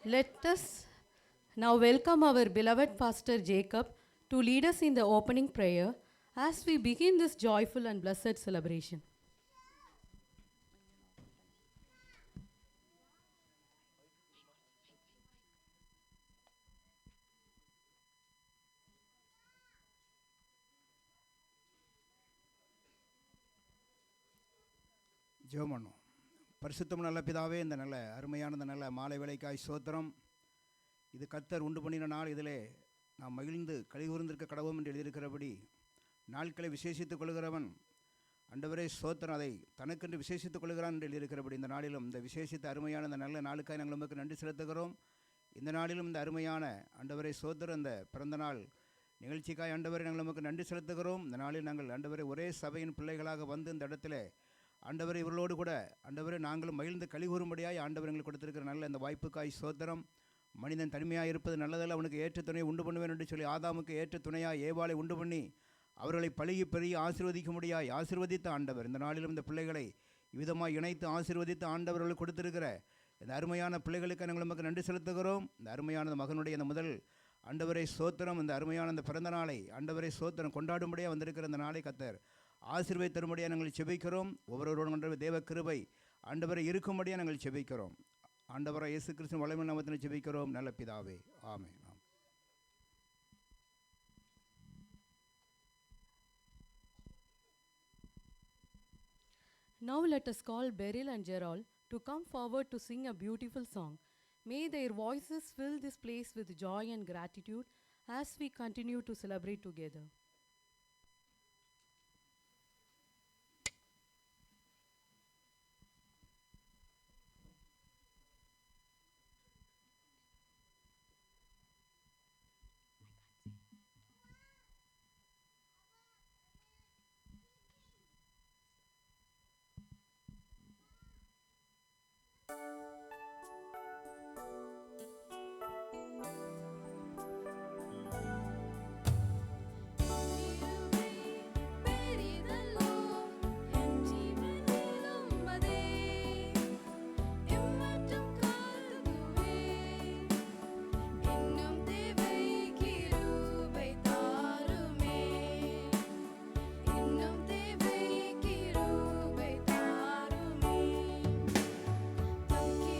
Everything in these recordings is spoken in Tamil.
Let us now welcome our beloved Pastor Jacob to lead us in the opening prayer as we begin this joyful and blessed celebration. ஜெபம் பண்ணும். பரிசுத்தம் நல்ல பிதாவே, இந்த நல்ல அருமையான இந்த நல்ல மாலை வேளைக்காய் சோத்திரம். இது கர்த்தர் உண்டு பண்ணின நாள், இதிலே நாம் மகிழ்ந்து கலிகூர்ந்திருக்க கடவோம் என்று எழுதியிருக்கிறபடி நாட்களை விசேஷித்துக் கொள்கிறவன் ஆண்டவரே சோத்திரம், அதை தனக்கென்று விசேஷித்துக் கொள்கிறான் என்று எழுதியிருக்கிறபடி இந்த நாளிலும் இந்த விசேஷித்த அருமையான இந்த நல்ல நாளுக்காய் நாங்கள் நமக்கு நன்றி செலுத்துகிறோம். இந்த நாளிலும் இந்த அருமையான ஆண்டவரே சோத்திரம் இந்த பிறந்த நாள் நிகழ்ச்சிக்காய் ஆண்டவரை நாங்கள் நமக்கு நன்றி செலுத்துகிறோம். இந்த நாளில் நாங்கள் ஆண்டவரை ஒரே சபையின் பிள்ளைகளாக வந்து இந்த இடத்துல ஆண்டவரை இவர்களோடு கூட ஆண்டவரை நாங்களும் மகிழ்ந்து கலிகூறும்படியாய் ஆண்டவர் எங்களுக்கு கொடுத்திருக்கிற நல்ல இந்த வாய்ப்புக்காய் சோத்திரம். மனிதன் தனிமையாக இருப்பது நல்லதல்ல, அவனுக்கு ஏற்ற துணையை உண்டு பண்ணுவேன் என்று சொல்லி ஆதாமுக்கு ஏற்ற துணையாக ஏவாளை உண்டு பண்ணி அவர்களை பழகி பெருகி ஆசீர்வதிக்க முடியாய் ஆசீர்வதித்த ஆண்டவர் இந்த நாளிலும் இந்த பிள்ளைகளை இவ்விதமாக இணைத்து ஆசீர்வதித்த ஆண்டவர்கள் கொடுத்திருக்கிற இந்த அருமையான பிள்ளைகளுக்கு நாங்கள் நமக்கு நன்றி செலுத்துகிறோம். இந்த அருமையான முதல் ஆண்டவரை சோத்திரம், இந்த அருமையான இந்த பிறந்த நாளை ஆண்டவரை சோத்திரம் கொண்டாடும்படியாக வந்திருக்கிற இந்த நாளை கத்தர் ஆசீர்வாதம் தரும்படியாக நாங்கள் செபிக்கிறோம். ஒவ்வொருவரோடு தேவ கிருபை ஆண்டவரை இருக்கும்படியாக நாங்கள் செபிக்கிறோம். ஆண்டவரை இயேசு கிறிஸ்துவின் வல்லமையான நாமத்தில் செபிக்கிறோம் நல்ல பிதாவே, ஆமென். Now let us call Beryl and Gerald to come forward to sing a beautiful song. May their voices fill this place with joy and gratitude as we continue to celebrate together. Thank you.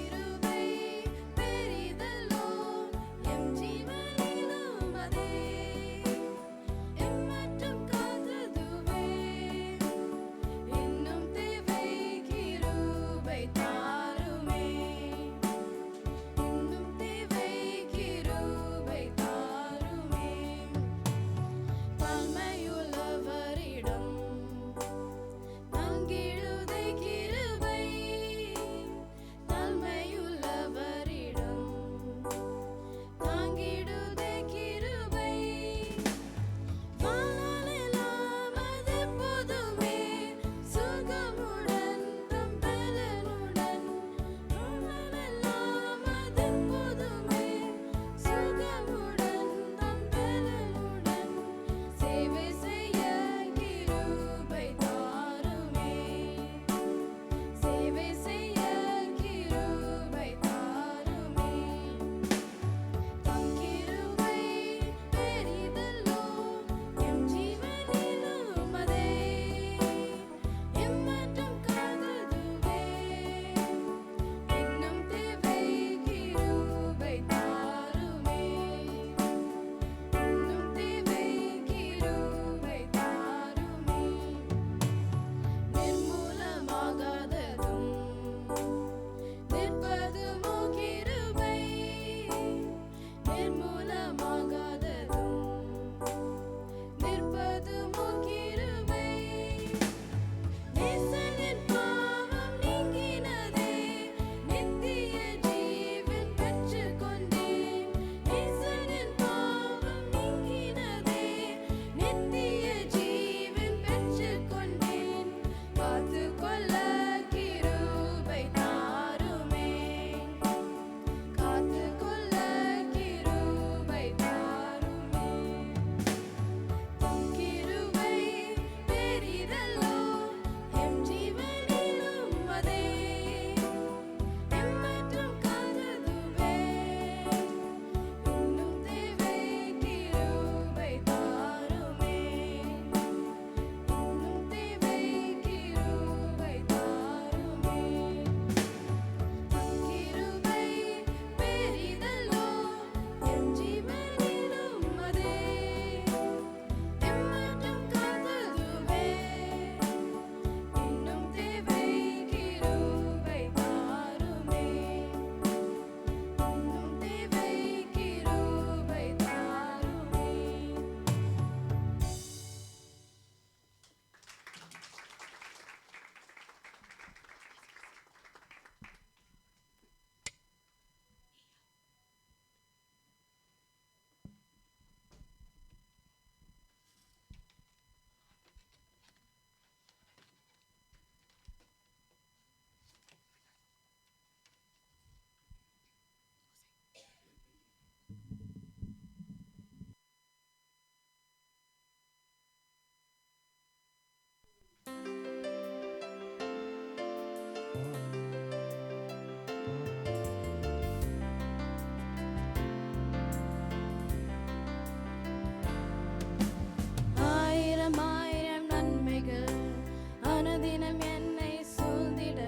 அனுதினம் என்னை சூழ்ந்திட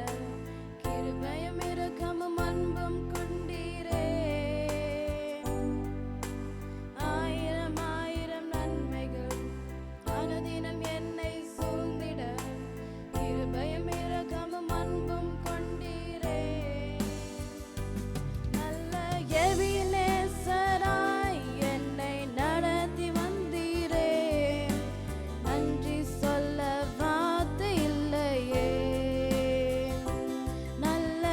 கிருபையும் இரக்கமும் அன்பும் கொண்டீரே. ஆயிரம் ஆயிரம் நன்மைகள் அனுதினம் என்னை சூழ்ந்திட கிருபையும் இரக்கமும் அன்பும் கொண்டீரே. நல்ல எபினேசராய் என்னை நடத்தி வந்தீரே. நன்றி சொல்ல வார்த்தை இல்லையே. நல்ல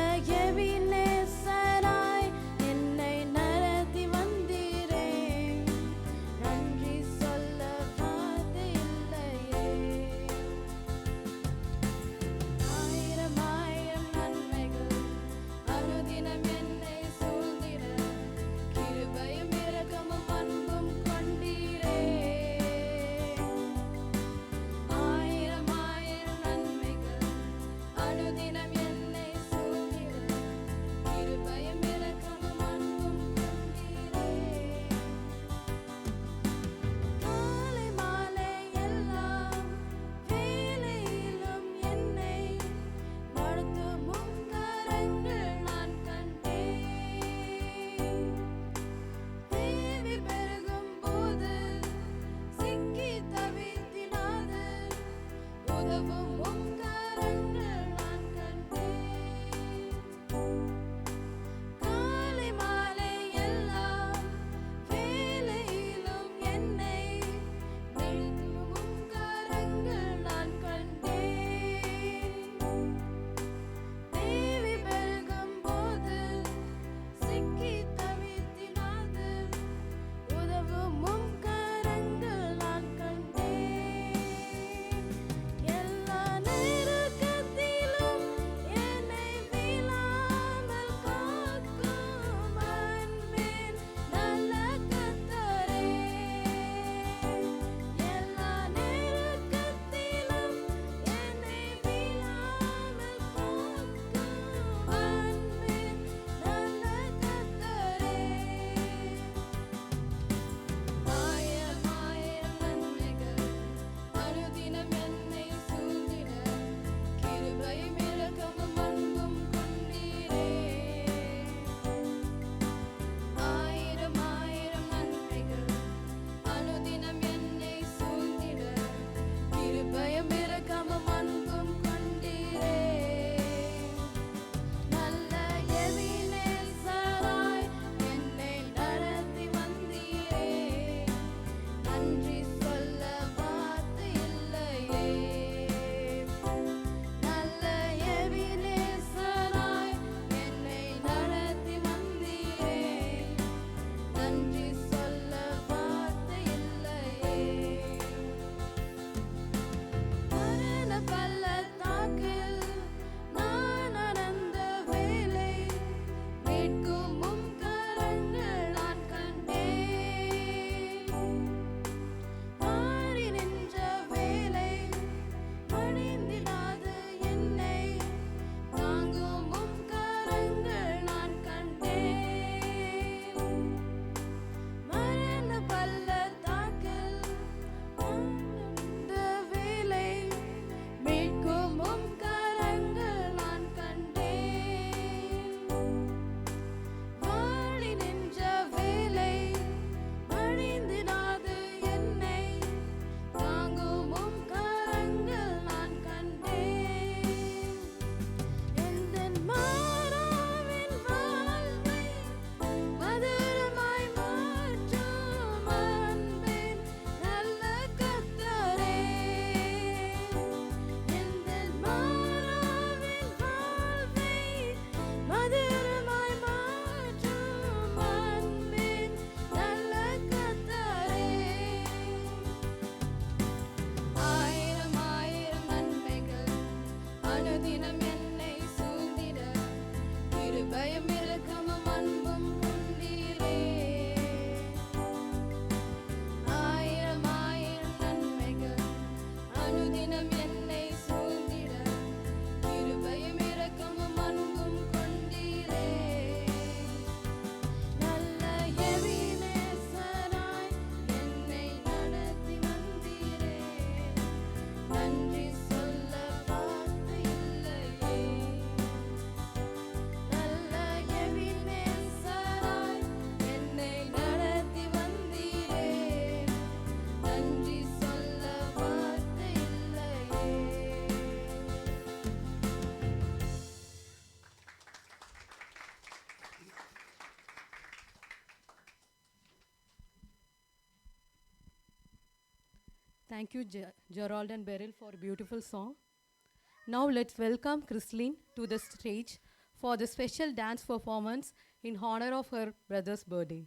எபினேசராய் என்னை நடத்தி வந்தீரே. நன்றி சொல்ல வார்த்தை இல்லையே. ஆயிரம் ஆயிரம் நன்மைகள் அனுதினம் என்னை சூழ்ந்திட கிருபையும் இரக்கமும் அன்பும் கொண்டீரே. ஆயிரம் ஆயிரம் நன்மைகள் அனுதினம் என்னை சூழ்ந்திட கிருபையும் இரக்கமும் அன்பும் கொண்டீரே. காலை மாலை எல்லா வேளையிலும் என்னை நடத்தும் உம் கரங்கள் நான் கண்டேன். தேவி பெருகும் போது சிக்கி தவித்திடாது உதவும் உம் கரங்கள் நான் கண்டேன். காலை மாலை எல்லா வேளையிலும் என்னை நடத்தும் உம் கரங்கள் நான் கண்டேன். தேவி பெருகும் போது சிக்கி தவித்திடாது உதவும் உம் கரங்கள் நான் கண்டேன். எல்லா நெருக்கத்திலும் என்னை விழாமல் காக்கும் அன்பின் நல்ல கர்த்தரே. எல்லா நெருக்கத்திலும் என்னை விழாமல் காக்கும் அன்பின் நல்ல கர்த்தரே. ஆயிரம் ஆயிரம் நன்மைகள் அனுதினம் என்னை சூழ்ந்திட கிருபையும் இரக்கமும் அன்பும் கொண்டீரே. ஆயிரம் ஆயிரம் நன்மைகள் அனுதினம் என்னை சூழ்ந்திட கிருபையும் இரக்கமும் அன்பும் கொண்டீரே. நல்ல எபினேசராய் என்னை நடத்தி வந்தீரே. நன்றி சொல்ல வார்த்தை இல்லையே. நல்ல எபினேசராய் என்னை நடத்தி வந்தீரே. நன்றி சொல்ல வார்த்தை இல்லையே. மரண பள்ளத்தாக்கில் நான் நடந்த வேளை மீட்கும் உம் கரங்கள் நான் கண்டேன். மாறி நின்ற வேளை மடிந்திடாது என்னை தாங்கும் உம் கரங்கள் நான் கண்டேன். மரண பள்ளத்தாக்கில் நான் நடந்த வேளை மீட்கும் உம் கரங்கள் நான் கண்டேன். வாழி நின்ற வேளை மடிந்திடாது என்னை தாங்கும் உம் கரங்கள் நான் கண்டேன். எந்தன் மாறாவின் வாழ்வை மதுரமாய் மாற்றும் அன்பின் நல்ல கர்த்தரே. எந்தன் மாறாவின் வாழ்வை மதுரமாய் மாற்றும் அன்பின் நல்ல கர்த்தரே. ஆயிரம் ஆயிரம் நன்மைகள் அனுதினம் என்னை சூழ்ந்திட கிருபையும் இரக்கமும் அன்பும் கொண்டீரே. ஆயிரம் ஆயிரம் நன்மைகள் அனுதினம் என்னை சூழ்ந்திட கிருபையும் இரக்கமும் அன்பும் கொண்டீரே. நல்ல எபினேசராய் என்னை நடத்தி வந்தீரே. நன்றி சொல்ல Thank you, Gerald and Beryl, for a beautiful song. Now let's welcome Christine to the stage for the special dance performance in honor of her brother's birthday.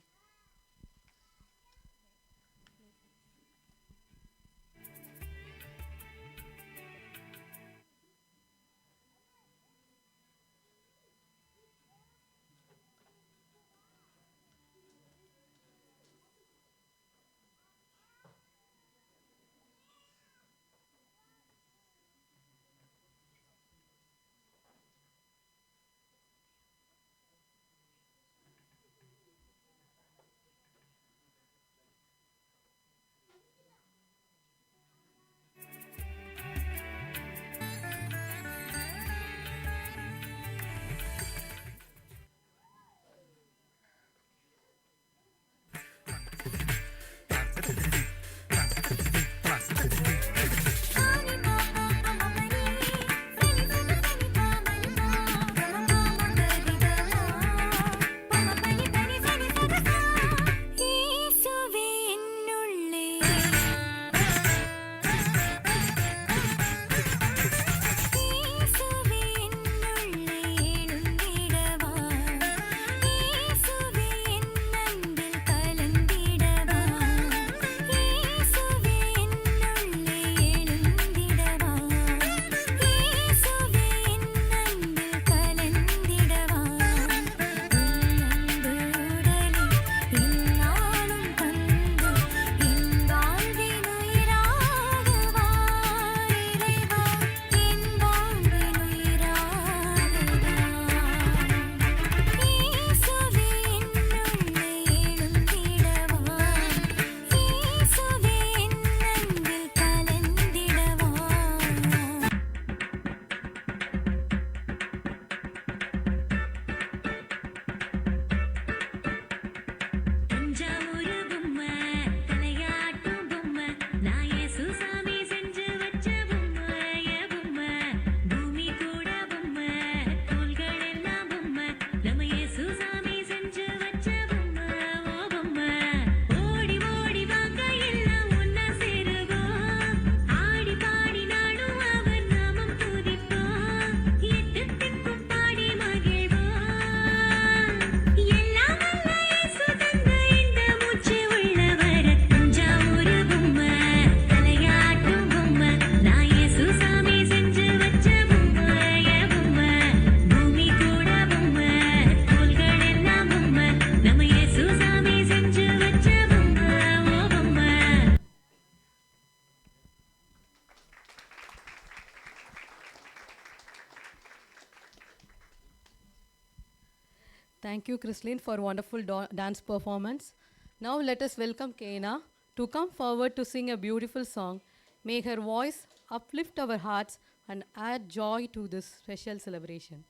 Thank you, Christine, for wonderful dance performance. Now let us welcome Kena to come forward to sing a beautiful song. May her voice uplift our hearts and add joy to this special celebration.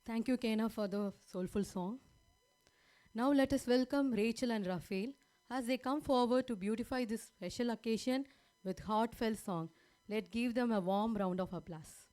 Thank you, Kena, for the soulful song. Now let us welcome Rachel and Raphael as they come forward to beautify this special occasion with heartfelt song. Let's give them a warm round of applause.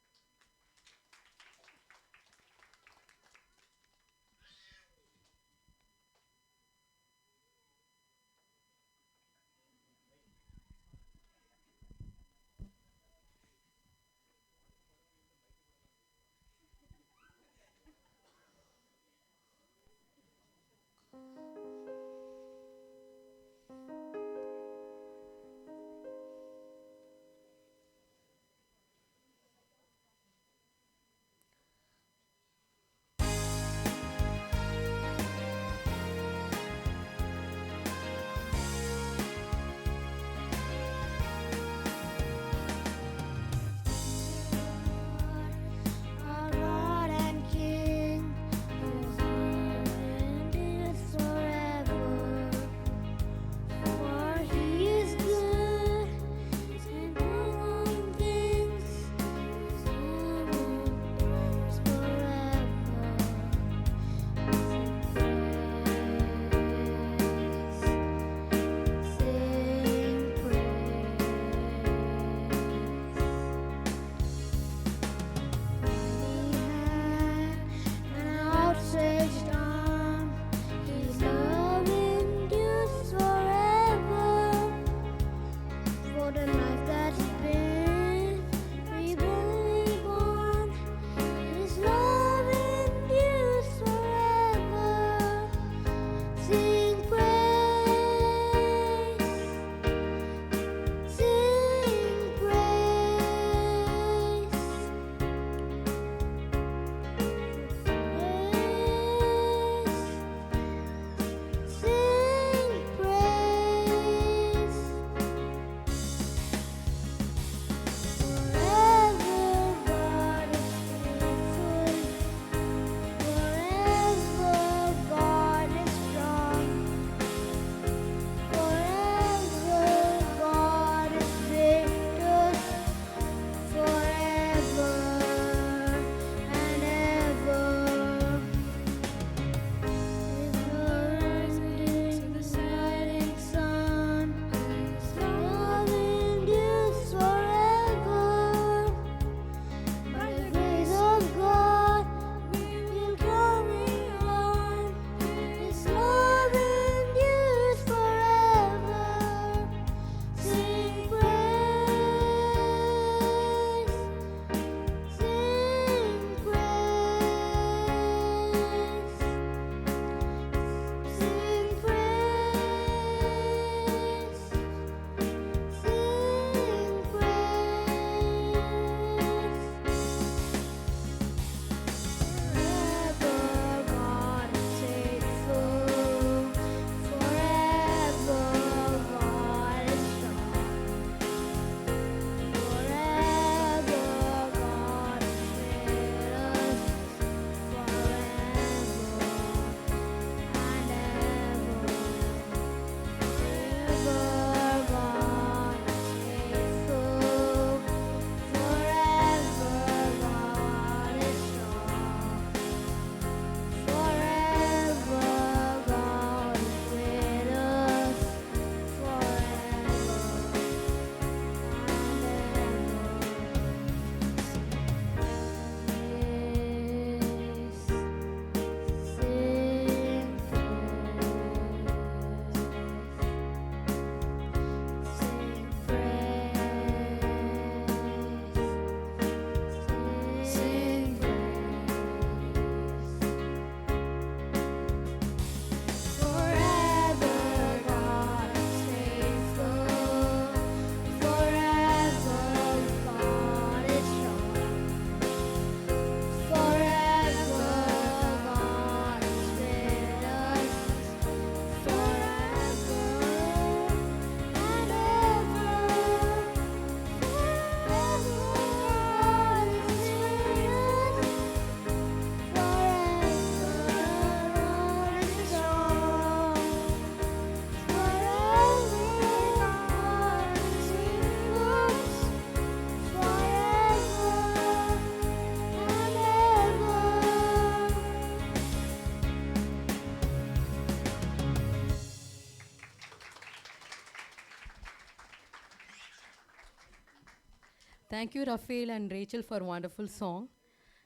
Thank you, Raphael and Rachel, for a wonderful song.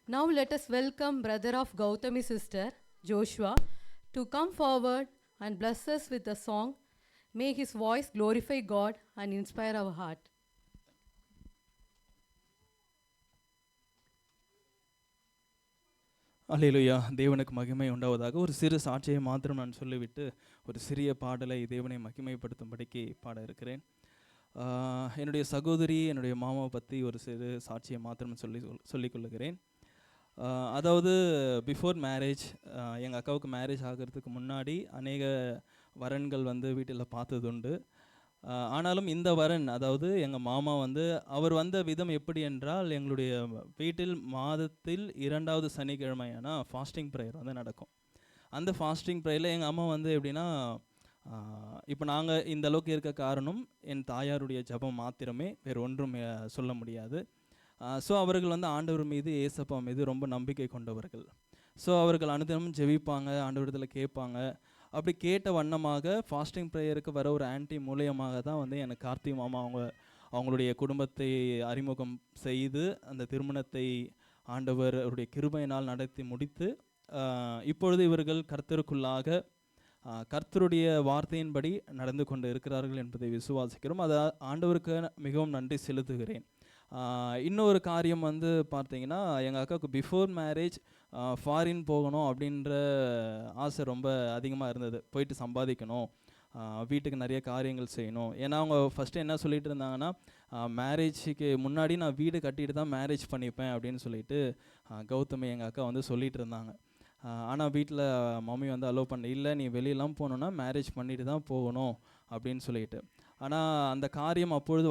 Now let us welcome brother of Gautami's sister, Joshua, to come forward and bless us with a song. May his voice glorify God and inspire our heart. அல்லேலூயா, தேவனுக்கு மகிமை உண்டாவதாக. ஒரு சிறு சாட்சியை மாத்திரம் நான் சொல்லிவிட்டு ஒரு சிறிய பாடலை தேவனை மகிமைப்படுத்தும்படிக்கு பாட இருக்கிறேன். என்னுடைய சகோதரி, என்னுடைய மாமாவை பற்றி ஒரு சிறு சாட்சியை மாத்திரம் சொல்லிக்கொள்ளுகிறேன். அதாவது பிஃபோர் மேரேஜ், எங்கள் அக்காவுக்கு மேரேஜ் ஆகிறதுக்கு முன்னாடி அநேக வரன்கள் வந்து வீட்டில் பார்த்ததுண்டு. ஆனாலும் இந்த வரன், அதாவது எங்கள் மாமா வந்து அவர் வந்த விதம் எப்படி என்றால், எங்களுடைய வீட்டில் மாதத்தில் 2வது சனிக்கிழமையானா ஃபாஸ்டிங் ப்ரேயர் வந்து நடக்கும். அந்த ஃபாஸ்டிங் ப்ரேயரில் எங்கள் அம்மா வந்து எப்படின்னா, இப்போ நாங்கள் இந்த அளவுக்கு இருக்க காரணம் என் தாயாருடைய ஜெபம் மாத்திரமே, வேறு ஒன்றும் சொல்ல முடியாது. ஸோ அவர்கள் வந்து ஆண்டவர் மீது, ஏசப்பா மீது ரொம்ப நம்பிக்கை கொண்டவர்கள். ஸோ அவர்கள் அனுதினமும் ஜெபிப்பாங்க, ஆண்டவரிடத்தில் கேட்பாங்க. அப்படி கேட்ட வண்ணமாக ஃபாஸ்டிங் ப்ரேயருக்கு வர ஒரு ஆன்டி மூலியமாக தான் வந்து எனக்கு கார்த்திக் மாமா அவங்களுடைய குடும்பத்தை அறிமுகம் செய்து அந்த திருமணத்தை ஆண்டவர் அவருடைய கிருபையினால் நடத்தி முடித்து, இப்பொழுது இவர்கள் கர்த்தருக்குள்ளாக கர்த்தருடைய வார்த்தையின்படி நடந்து கொண்டு இருக்கிறார்கள் என்பதை விசுவாசிக்கிறோம். அதை ஆண்டவருக்கு மிகவும் நன்றி செலுத்துகிறேன். இன்னொரு காரியம் வந்து பார்த்தீங்கன்னா, எங்கள் அக்காவுக்கு பிஃபோர் மேரேஜ் ஃபாரின் போகணும் அப்படின்ற ஆசை ரொம்ப அதிகமாக இருந்தது. போயிட்டு சம்பாதிக்கணும், வீட்டுக்கு நிறைய காரியங்கள் செய்யணும். ஏன்னா அவங்க ஃபஸ்ட்டு என்ன சொல்லிட்டு இருந்தாங்கன்னா, மேரேஜுக்கு முன்னாடி நான் வீடு கட்டிட்டு தான் மேரேஜ் பண்ணிப்பேன் அப்படின்னு சொல்லிட்டு கௌதமி எங்கள் அக்கா வந்து சொல்லிகிட்டு இருந்தாங்க. ஆனால் வீட்டில் மம்மி வந்து அலோவ் பண்ண, இல்லை நீ வெளியெல்லாம் போகணுன்னா மேரேஜ் பண்ணிட்டு தான் போகணும் அப்படின்னு சொல்லிட்டு. ஆனால் அந்த காரியம் அப்பொழுது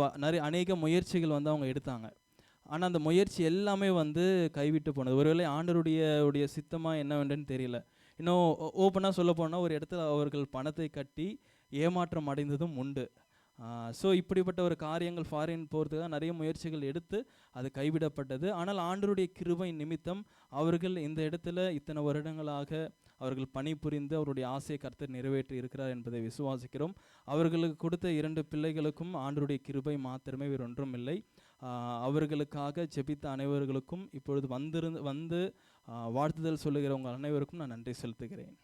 அநேக முயற்சிகள் வந்து அவங்க எடுத்தாங்க. ஆனால் அந்த முயற்சி எல்லாமே வந்து கைவிட்டு போனது. ஒருவேளை ஆண்டவருடைய சித்தமாக என்னவென்றுன்னு தெரியல. இன்னும் ஓப்பனாக சொல்ல போனால், ஒரு இடத்துல அவர்கள் பணத்தை கட்டி ஏமாற்றம் அடைந்ததும் உண்டு. ஸோ இப்படிப்பட்ட ஒரு காரியங்கள், ஃபாரின் போகிறதுக்காக நிறைய முயற்சிகள் எடுத்து அது கைவிடப்பட்டது. ஆனால் ஆண்டவருடைய கிருபை நிமித்தம் அவர்கள் இந்த இடத்துல இத்தனை வருடங்களாக அவர்கள் பணிபுரிந்து அவருடைய ஆசையை கர்த்தர் நிறைவேற்றி இருக்கிறார் என்பதை விசுவாசிக்கிறோம். அவர்களுக்கு கொடுத்த 2 பிள்ளைகளுக்கும் ஆண்டவருடைய கிருபை மாத்திரமே, வேறு ஒன்றும் இல்லை. அவர்களுக்காக ஜெபித்த அனைவர்களுக்கும், இப்பொழுது வந்து வாழ்த்துதல் சொல்லுகிறவங்க அனைவருக்கும் நான் நன்றி செலுத்துகிறேன்.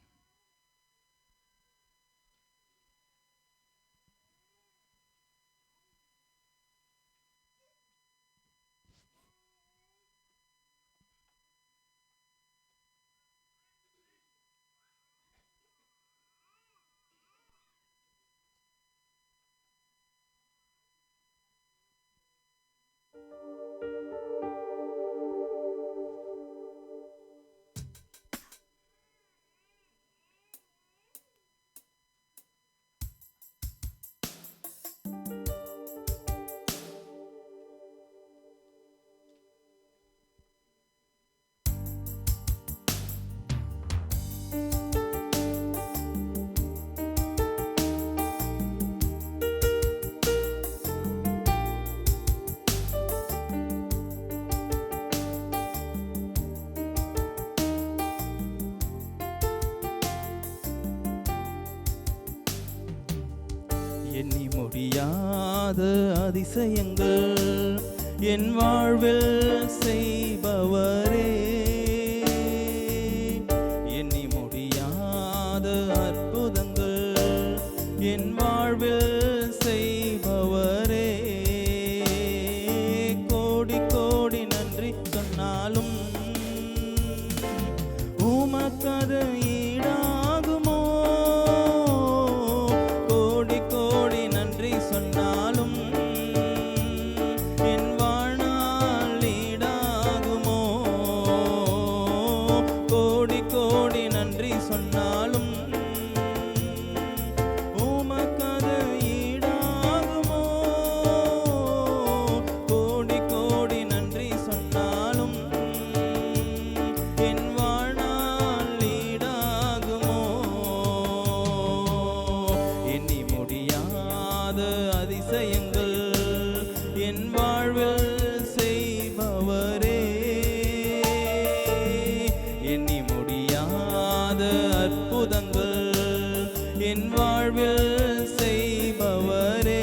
எண்ணி முடியாத அதிசயங்கள் என் வாழ்வில் செய்பவரே, எண்ணி முடியாத அற்புதங்கள் என் வாழ்வில் செய்பவரே, கோடி கோடி நன்றி சொன்னாலும் உமக்கது ஈடாகுமோ? கோடி கோடி நன்றி சொன்னாலும் என் வாழ்நாள் ஈடாகுமோ? கோடி கோடி நன்றி சொன்னாலும் உமக்கது ஈடாகுமோ? கோடி கோடி நன்றி சொன்னாலும் என் வாழ்நாள் ஈடாகுமோ? எண்ணி முடியாத அதிசயங்கள் என் வாழ்வில் செய்பவரே, எண்ணி முடியாத அற்புதங்கள் என் வாழ்வில் செய்பவரே.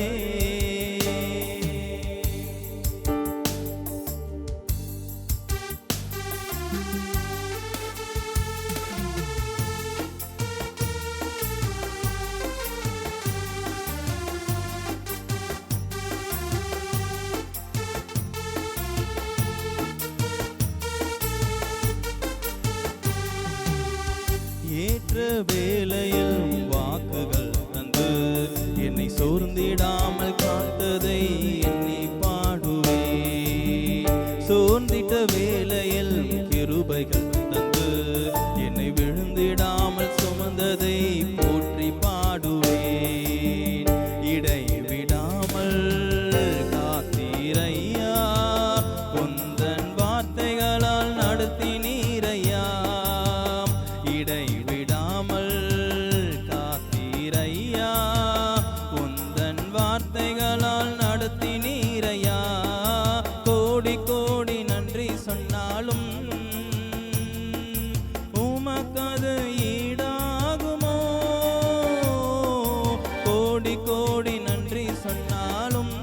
விழுந்திடாமல் காத்ததை எண்ணி பாடுவே. சோர்ந்திட்ட வேளையில் கிருபைகள் தந்து என்னை விழுந்திடாமல் சுமந்ததை போற்றி பாடுவேன். இடைவிடாமல் காத்தீரையா, உந்தன் வார்த்தைகளால் நடத்தினீரையா. இடைவிடாமல் காத்தீரையா, உந்தன் வார்த்தைகளால் நடத்தினீரையா. கோடி கோடி நன்றி சொன்னாலும் உமக்கது ஈடாகுமோ? கோடி கோடி நன்றி சொன்னாலும்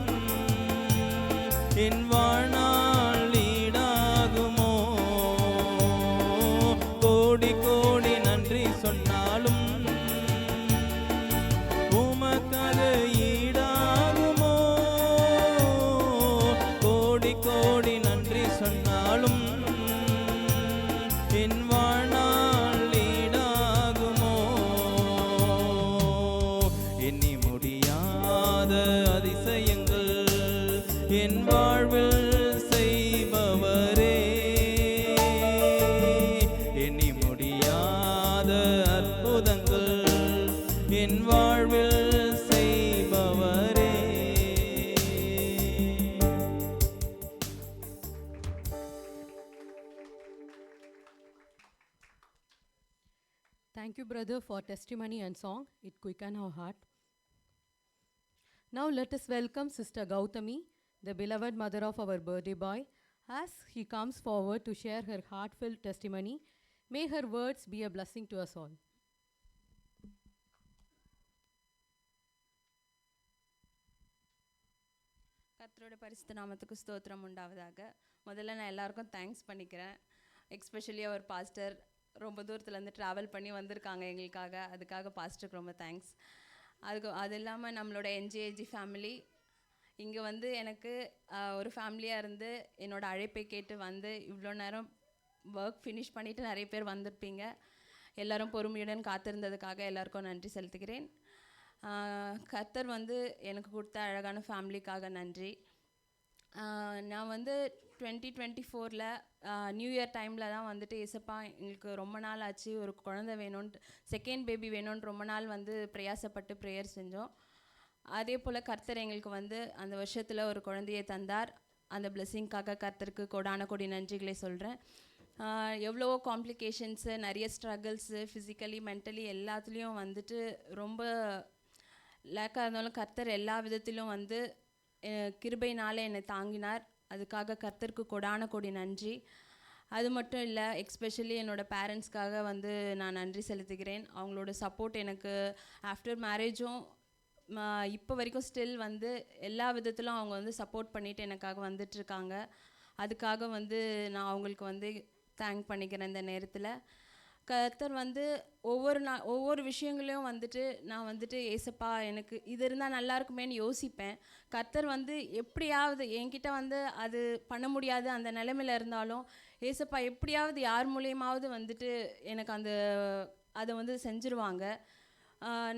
என் வாழ்நாள் ஈடாகுமோ? கோடி கோடி நன்றி சொன்னாலும் உமக்கது ஈடாகுமோ? கோடி கோடி நன்றி சொன்னாலும் என் வாழ்நாள் ஈடாகுமோ? எண்ணி முடியாத அதிசயங்கள் என் வாழ்வில் செய்பவரே. எண்ணி முடியாத அற்புதங்கள் என் வாழ்வில் செய்பவரே. Thank you, brother, for testimony and song. It quickened our heart. Now let us welcome Sister Gautami, the beloved mother of our birthday boy, as he comes forward to share her heartfelt testimony. May her words be a blessing to us all. கர்த்தரோட பரிசுத்த நாமத்துக்கு ஸ்தோத்திரம் உண்டாவதாக. முதல்ல நான் எல்லாருக்கும் தேங்க்ஸ் பண்ணிக்கிறேன். எக்ஸ்பெஷலி அவர் பாஸ்டர் ரொம்ப தூரத்துலேருந்து ட்ராவல் பண்ணி வந்திருக்காங்க எங்களுக்காக. அதுக்காக பாஸ்டருக்கு ரொம்ப தேங்க்ஸ். அது இல்லாமல் நம்மளோட என்ஜேஜி ஃபேமிலி இங்கே வந்து எனக்கு ஒரு ஃபேமிலியாக இருந்து என்னோடய அழைப்பை கேட்டு வந்து இவ்வளோ நேரம் ஒர்க் ஃபினிஷ் பண்ணிவிட்டு நிறைய பேர் வந்திருப்பீங்க. எல்லோரும் பொறுமையுடன் காத்திருந்ததுக்காக எல்லாருக்கும் நன்றி செலுத்துகிறேன். கர்த்தர் வந்து எனக்கு கொடுத்த அழகான ஃபேமிலிக்காக நன்றி. நான் வந்து 2024 நியூ இயர் டைமில் தான் வந்துட்டு ஏசப்பா எங்களுக்கு ரொம்ப நாள் ஆச்சு, ஒரு குழந்தை வேணும்ன்ட்டு, செகண்ட் பேபி வேணும்னு ரொம்ப நாள் வந்து பிரயாசப்பட்டு ப்ரேயர் செஞ்சோம். அதே போல் கர்த்தர் எங்களுக்கு வந்து அந்த வருஷத்தில் ஒரு குழந்தையை தந்தார். அந்த பிளெஸ்ஸிங்காக கர்த்தருக்கு கோடான கோடி நன்றிகளை சொல்கிறேன். எவ்வளவோ காம்ப்ளிகேஷன்ஸு, நிறைய ஸ்ட்ரகிள்ஸு, ஃபிசிக்கலி மென்டலி எல்லாத்துலேயும் வந்துட்டு ரொம்ப லேக்காக இருந்தாலும் கர்த்தர் எல்லா விதத்திலும் வந்து கிருபையினால் என்னை தாங்கினார். அதுக்காக கர்த்தருக்கு கோடான கோடி நன்றி. அது மட்டும் இல்லை, எக்ஸ்பெஷலி என்னோடய பேரண்ட்ஸ்க்காக வந்து நான் நன்றி செலுத்துகிறேன். அவங்களோட சப்போர்ட் எனக்கு ஆஃப்டர் மேரேஜும் இப்போ வரைக்கும் ஸ்டில் வந்து எல்லா விதத்திலும் அவங்க வந்து சப்போர்ட் பண்ணிவிட்டு எனக்காக வந்துட்டுருக்காங்க. அதுக்காக வந்து நான் அவங்களுக்கு வந்து தேங்க் பண்ணிக்கிறேன். இந்த நேரத்தில் கர்த்தர் வந்து ஒவ்வொரு விஷயங்களையும் வந்துட்டு நான் வந்துட்டு ஏசப்பா எனக்கு இது இருந்தால் நல்லா இருக்குமேன்னு யோசிப்பேன். கர்த்தர் வந்து எப்படியாவது என்கிட்ட வந்து அது பண்ண முடியாது அந்த நிலைமையில் இருந்தாலும் ஏசப்பா எப்படியாவது யார் மூலியமாவது வந்துட்டு எனக்கு அதை வந்து செஞ்சுருவாங்க.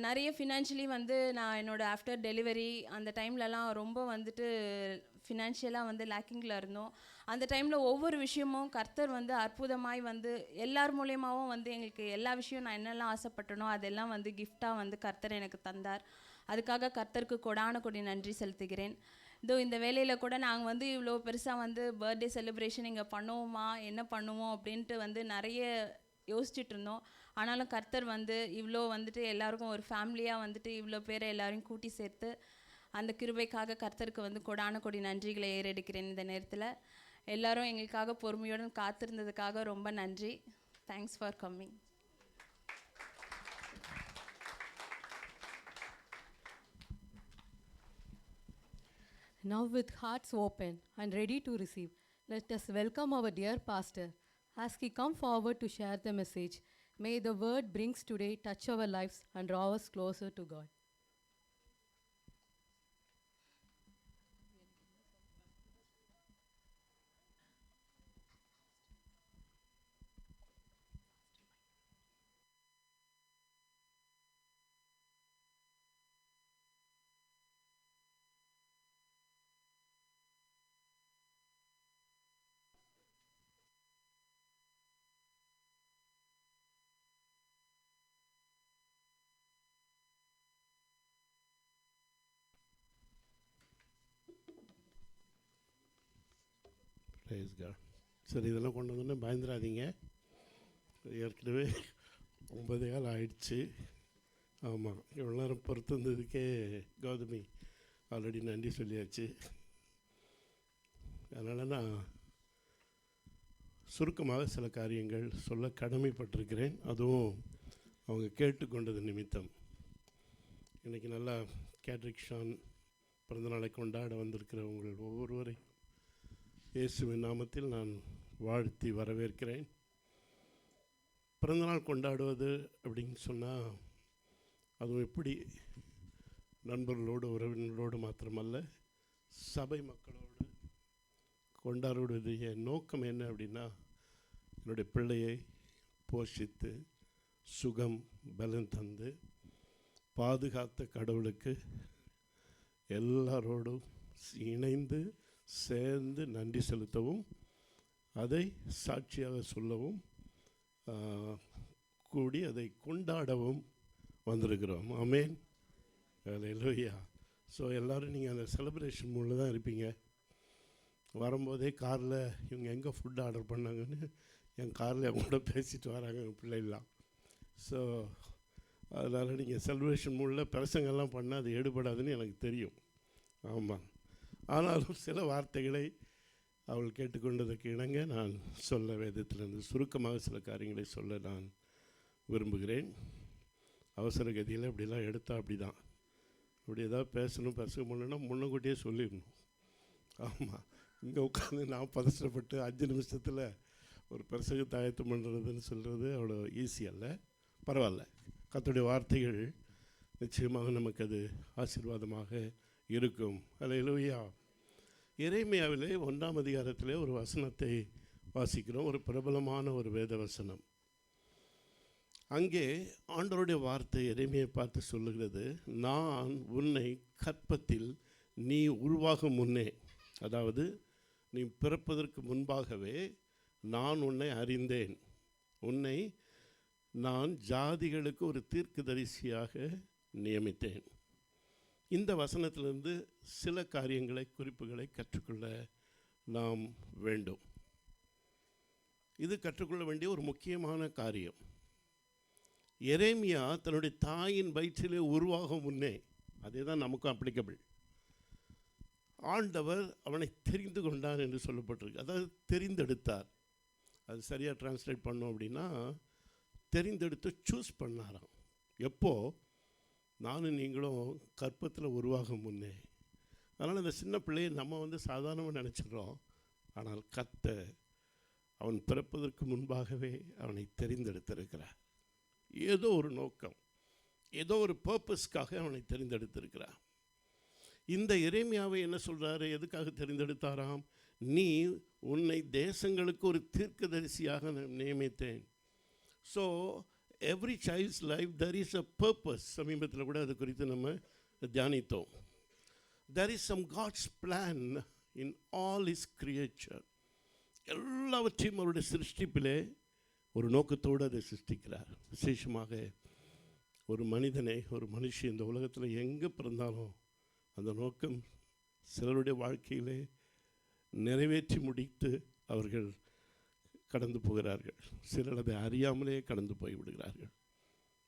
நிறைய ஃபினான்ஷியலி வந்து நான் என்னோடய ஆஃப்டர் டெலிவரி அந்த டைம்லலாம் ரொம்ப வந்துட்டு ஃபினான்ஷியலாக வந்து லேக்கிங்கில் இருந்தோம். அந்த டைமில் ஒவ்வொரு விஷயமும் கர்த்தர் வந்து அற்புதமாய் வந்து எல்லார் மூலியமாகவும் வந்து எங்களுக்கு எல்லா விஷயம் நான் என்னெல்லாம் ஆசைப்பட்டனோ அதெல்லாம் வந்து கிஃப்டாக வந்து கர்த்தர் எனக்கு தந்தார். அதுக்காக கர்த்தருக்கு கோடான கோடி நன்றி செலுத்துகிறேன். இந்த வேலையில் கூட நாங்கள் வந்து இவ்வளோ பெருசாக வந்து பர்த்டே செலிப்ரேஷன் இங்கே பண்ணுவோமா, என்ன பண்ணுவோம் அப்படின்ட்டு வந்து நிறைய யோசிச்சுட்டு இருந்தோம். ஆனாலும் கர்த்தர் வந்து இவ்வளோ வந்துட்டு எல்லாருக்கும் ஒரு ஃபேமிலியாக வந்துட்டு இவ்வளோ பேரை எல்லாரையும் கூட்டி சேர்த்து அந்த கிருபைக்காக கர்த்தருக்கு வந்து கோடான கோடி நன்றிகளை ஏறெடுக்கிறேன். இந்த நேரத்தில் எல்லாரும் எங்களுக்காக பொறுமையுடன் காத்திருந்ததுக்காக ரொம்ப நன்றி. Thanks for coming. Now with hearts open and ready to receive, let us welcome our dear pastor as he come forward to share the message. May the word brings today touch our lives and draw us closer to God. Praise God. சரி, இதெல்லாம் கொண்டு வந்தோன்னே பயந்துடாதீங்க. ஏற்கனவே 9:15 ஆயிடுச்சு. ஆமாம், இவ்வளோ நேரம் பொறுத்து வந்ததுக்கே கௌதமி ஆல்ரெடி நன்றி சொல்லியாச்சு. அதனால் நான் சுருக்கமாக சில காரியங்கள் சொல்ல கடமைப்பட்டிருக்கிறேன். அதுவும் அவங்க கேட்டுக்கொண்டது நிமித்தம். இன்றைக்கி நல்லா கேட்ரிக் ஷான் பிறந்தநாளை கொண்டாட வந்திருக்கிற உங்கள் ஒவ்வொருவரை இயேசுவின் நாமத்தில் நான் வாழ்த்தி வரவேற்கிறேன். பிறந்தநாள் கொண்டாடுவது அப்படின்னு சொன்னால் அதுவும் எப்படி நண்பர்களோடு உறவினர்களோடு மாத்திரமல்ல, சபை மக்களோடு கொண்டாடுவதுடைய நோக்கம் என்ன அப்படின்னா, என்னுடைய பிள்ளையை போஷித்து சுகம் பலன் தந்து பாதுகாத்த கடவுளுக்கு எல்லாரோடும் இணைந்து சேர்ந்து நன்றி செலுத்தவும், அதை சாட்சியாக சொல்லவும் கூடி அதை கொண்டாடவும் வந்திருக்கிறோம். ஆமேன், அல்லேலூயா. ஸோ எல்லோரும் நீங்கள் அந்த செலிப்ரேஷன் மூடில் தான் இருப்பீங்க. வரும்போதே காரில் இவங்க எங்கே ஃபுட் ஆர்டர் பண்ணாங்கன்னு என் காரில் அவங்க கூட பேசிட்டு வராங்க என் பிள்ளைலாம். ஸோ அதனால் நீங்கள் செலிப்ரேஷன் மூடில் பிரசங்கெல்லாம் பண்ணால் அது எடுபடாதுன்னு எனக்கு தெரியும். ஆமாம், ஆனாலும் சில வார்த்தைகளை அவள் கேட்டுக்கொண்டதுக்கு இணங்க நான் சொல்ல வேதத்திலிருந்து சுருக்கமாக சில காரியங்களை சொல்ல நான் விரும்புகிறேன். அவசர கதியில் இப்படிலாம் எடுத்தால் அப்படி தான், அப்படி ஏதாவது பேச முடியலன்னா முன்னக்கூட்டியே சொல்லிடணும். ஆமாம், இங்கே உட்காந்து நான் பதஷ்டப்பட்டு 5 நிமிஷத்தில் ஒரு பிரசங்கத்தை ஆயத்தம் பண்ணுறதுன்னு சொல்கிறது அவ்வளோ ஈஸி அல்ல. பரவாயில்ல, கர்த்தருடைய வார்த்தைகள் நிச்சயமாக நமக்கு அது ஆசீர்வாதமாக இருக்கும். அல்லேலூயா. எரேமியாவிலே 1ஆம் அதிகாரத்திலே ஒரு வசனத்தை வாசிக்கிறோம், ஒரு பிரபலமான ஒரு வேத வசனம். அங்கே ஆண்டவருடைய வார்த்தை எரேமியாவை பார்த்து சொல்லுகிறது, நான் உன்னை கற்பத்தில் நீ உருவாகும் முன்னே, அதாவது நீ பிறப்பதற்கு முன்பாகவே நான் உன்னை அறிந்தேன், உன்னை நான் ஜாதிகளுக்கு ஒரு தீர்க்கதரிசியாக நியமித்தேன். இந்த வசனத்திலிருந்து சில காரியங்களை, குறிப்புகளை கற்றுக்கொள்ள நாம் வேண்டும். இது கற்றுக்கொள்ள வேண்டிய ஒரு முக்கியமான காரியம். எரேமியா தன்னுடைய தாயின் வயிற்றிலே உருவாகும் முன்னே, அதே தான் நமக்கும் அப்ளிகபிள், ஆண்டவர் அவனை தெரிந்து கொண்டான் என்று சொல்லப்பட்டிருக்கு. அதாவது தெரிந்தெடுத்தார். அது சரியாக டிரான்ஸ்லேட் பண்ணோம் அப்படின்னா தெரிந்தெடுத்து சூஸ் பண்ணாராம். எப்போ? நானும் நீங்களும் கற்பத்தில் உருவாகும் முன்னே. அதனால் இந்த சின்ன பிள்ளையை நம்ம சாதாரணமாக நினச்சிடுறோம். ஆனால் கர்த்தர் அவன் பிறப்பதற்கு முன்பாகவே அவனை தெரிந்தெடுத்திருக்கிறார். ஏதோ ஒரு நோக்கம், ஏதோ ஒரு பர்பஸ்க்காக அவனை தெரிந்தெடுத்திருக்கிறார். இந்த எரேமியாவை என்ன சொல்கிறாரு, எதுக்காக தெரிந்தெடுத்தாராம்? நீ உன்னை தேசங்களுக்கு ஒரு தீர்க்கதரிசியாக நியமித்தேன். So every child's life there is a purpose. சமீபத்தில் கூட அது குறித்து நம்ம தியானித்தோம். There is some God's plan in all his creature. எல்லாவற்றையும் அவருடைய சிருஷ்டிப்பிலே ஒரு நோக்கத்தோடு அதை சிருஷ்டிக்கிறார். விசேஷமாக ஒரு மனிதனை, ஒரு மனுஷி இந்த உலகத்தில் எங்கே பிறந்தாலும் அந்த நோக்கம் சிலருடைய வாழ்க்கையிலே நிறைவேற்றி முடித்து அவர்கள் கடந்து போகிறார்கள். சிலர் அதை அறியாமலே கடந்து போய்விடுகிறார்கள்.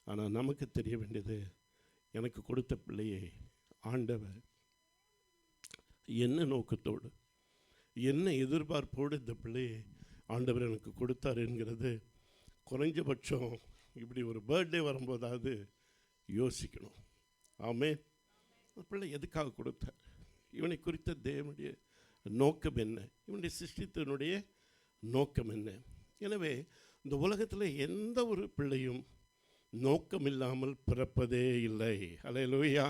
ஆனால் நமக்கு தெரிய வேண்டியது, எனக்கு கொடுத்த பிள்ளையை ஆண்டவர் என்ன நோக்கத்தோடு, என்ன எதிர்பார்ப்போடு இந்த பிள்ளையை ஆண்டவர் எனக்கு கொடுத்தார் என்கிறது குறைஞ்சபட்சம் இப்படி ஒரு பர்த்டே வரும்போதாவது யோசிக்கணும். ஆமே, பிள்ளை எதுக்காக கொடுத்தார், இவனை குறித்த தேவனுடைய நோக்கம் என்ன, இவனுடைய சிருஷ்டித்தினுடைய நோக்கம் என்ன. எனவே இந்த உலகத்தில் எந்த ஒரு பிள்ளையும் நோக்கம் இல்லாமல் பிறப்பதே இல்லை. அல்லேலூயா.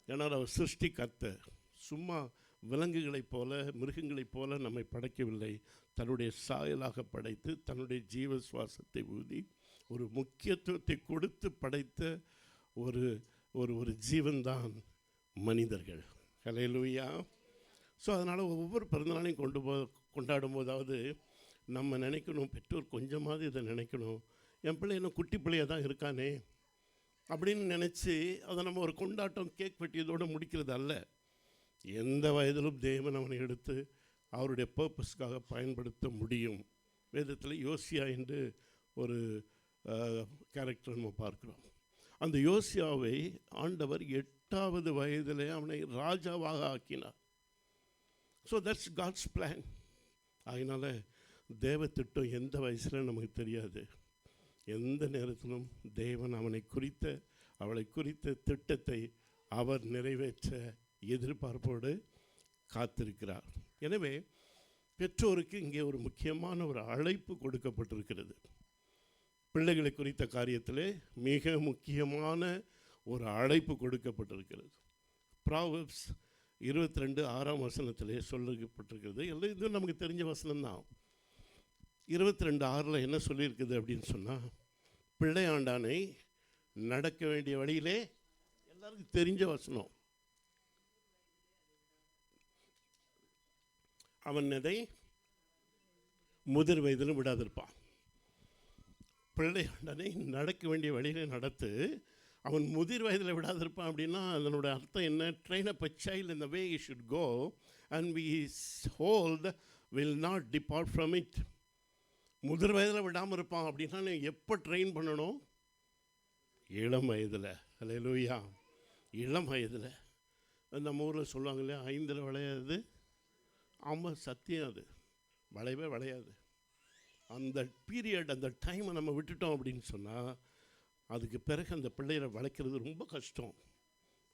ஏன்னால் அவர் சிருஷ்டி கர்த்தர். சும்மா விலங்குகளைப் போல, மிருகங்களைப் போல நம்மை படைக்கவில்லை. தன்னுடைய சாயலாக படைத்து தன்னுடைய ஜீவ சுவாசத்தை ஊதி ஒரு முக்கியத்துவத்தை கொடுத்து படைத்த ஒரு ஒரு ஒரு ஜீவன்தான் மனிதர்கள். அல்லேலூயா. ஸோ அதனால் ஒவ்வொரு பிறந்தநாளையும் கொண்டாடும் போதாவது நம்ம நினைக்கணும், பெற்றோர் கொஞ்சமாவது இதை நினைக்கணும், என் பிள்ளை இன்னும் குட்டி பிள்ளையாக தான் இருக்கானே அப்படின்னு நினச்சி அதை நம்ம ஒரு கொண்டாட்டம் கேக் வெட்டியதோடு முடிக்கிறது அல்ல. எந்த வயதிலும் தேவன் அவனை எடுத்து அவருடைய பர்பஸ்க்காக பயன்படுத்த முடியும். வேதத்தில் யோசியா என்று ஒரு கேரக்டர் நம்ம பார்க்குறோம். அந்த யோசியாவை ஆண்டவர் 8வது வயதிலே அவனை ராஜாவாக ஆக்கினார். So that's God's plan. அதனால் தேவ திட்டம் எந்த வயசில் நமக்கு தெரியாது. எந்த நேரத்திலும் தேவன் அவளை குறித்த திட்டத்தை அவர் நிறைவேற்ற எதிர்பார்ப்போடு காத்திருக்கிறார். எனவே பெற்றோருக்கு இங்கே ஒரு முக்கியமான ஒரு அழைப்பு கொடுக்கப்பட்டிருக்கிறது. பிள்ளைகளை குறித்த காரியத்திலே மிக முக்கியமான ஒரு அழைப்பு கொடுக்கப்பட்டிருக்கிறது. ப்ராவர்ப்ஸ் 22:6 சொல்லப்பட்டிருக்கிறது. எல்லாம் இது நமக்கு தெரிஞ்ச வசனம்தான். 22:6 என்ன சொல்லியிருக்குது அப்படின்னு சொன்னால், பிள்ளையாண்டானை நடக்க வேண்டிய வழியிலே, எல்லாருக்கும் தெரிஞ்ச வசனம், அவன் அதை முதிர் வயதிலும் விடாதிருப்பான். பிள்ளையாண்டனை நடக்க வேண்டிய வழியிலே நடத்து, அவன் முதிர் வயதில் விடாதிருப்பான். அப்படின்னா அதனோட அர்த்தம் என்ன? Train up a child in the way he should go and be old will not depart from it. முதிர் வயதில் விடாமல் இருப்பான் அப்படின்னா நீ எப்போ ட்ரெயின் பண்ணணும்? இளம் வயதில். அல்லேலூயா. இளம் வயதில். நம்ம ஊரில் சொல்லுவாங்க இல்லையா, 5 விளையாது. ஆமாம், சத்தியம். அது வளையவே வளையாது. அந்த பீரியட், அந்த டைமை நம்ம விட்டுட்டோம் அப்படின்னு சொன்னால் அதுக்கு பிறகு அந்த பிள்ளைகளை வளர்க்குறது ரொம்ப கஷ்டம்.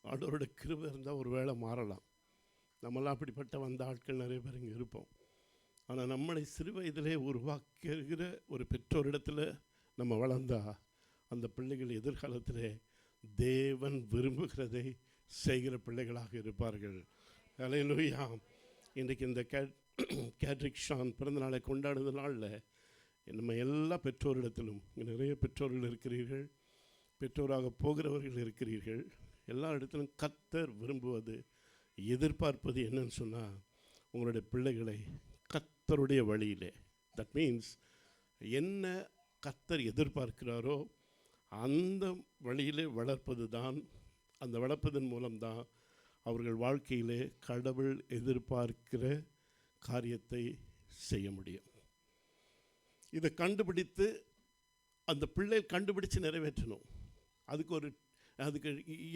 ஆண்டவரோட கிருபை இருந்தால் ஒரு வேளை மாறலாம். நம்மளாம் அப்படிப்பட்ட வந்த ஆட்கள் நிறைய பேர் இங்கே இருப்போம். ஆனால் நம்மளை சிறு வயதிலே உருவாக்குகிற ஒரு பெற்றோரிடத்தில் நம்ம வளர்ந்தா அந்த பிள்ளைகள் எதிர்காலத்தில் தேவன் விரும்புகிறதை செய்கிற பிள்ளைகளாக இருப்பார்கள். அல்லேலூயா. இன்றைக்கு இந்த கேட்ரிக் ஷான் பிறந்தநாளை கொண்டாடுற நாளில் நம்ம எல்லா பெற்றோரிடத்திலும், நிறைய பெற்றோர்கள் இருக்கிறீர்கள், பெற்றோராக போகிறவர்கள் இருக்கிறீர்கள். எல்லா இடத்திலும் கர்த்தர் விரும்புவது, எதிர்பார்ப்பது என்னன்னு சொன்னால், உங்களுடைய பிள்ளைகளை கர்த்தருடைய வழியிலே, தட் மீன்ஸ் என்ன கர்த்தர் எதிர்பார்க்கிறாரோ அந்த வழியிலே வளர்ப்பது தான், அந்த வளர்ப்பதன் மூலம்தான் அவர்கள் வாழ்க்கையிலே கடவுள் எதிர்பார்க்கிற காரியத்தை செய்ய முடியும். இதை கண்டுபிடித்து அந்த பிள்ளை கண்டுபிடிச்சு நிறைவேற்றணும். அதுக்கு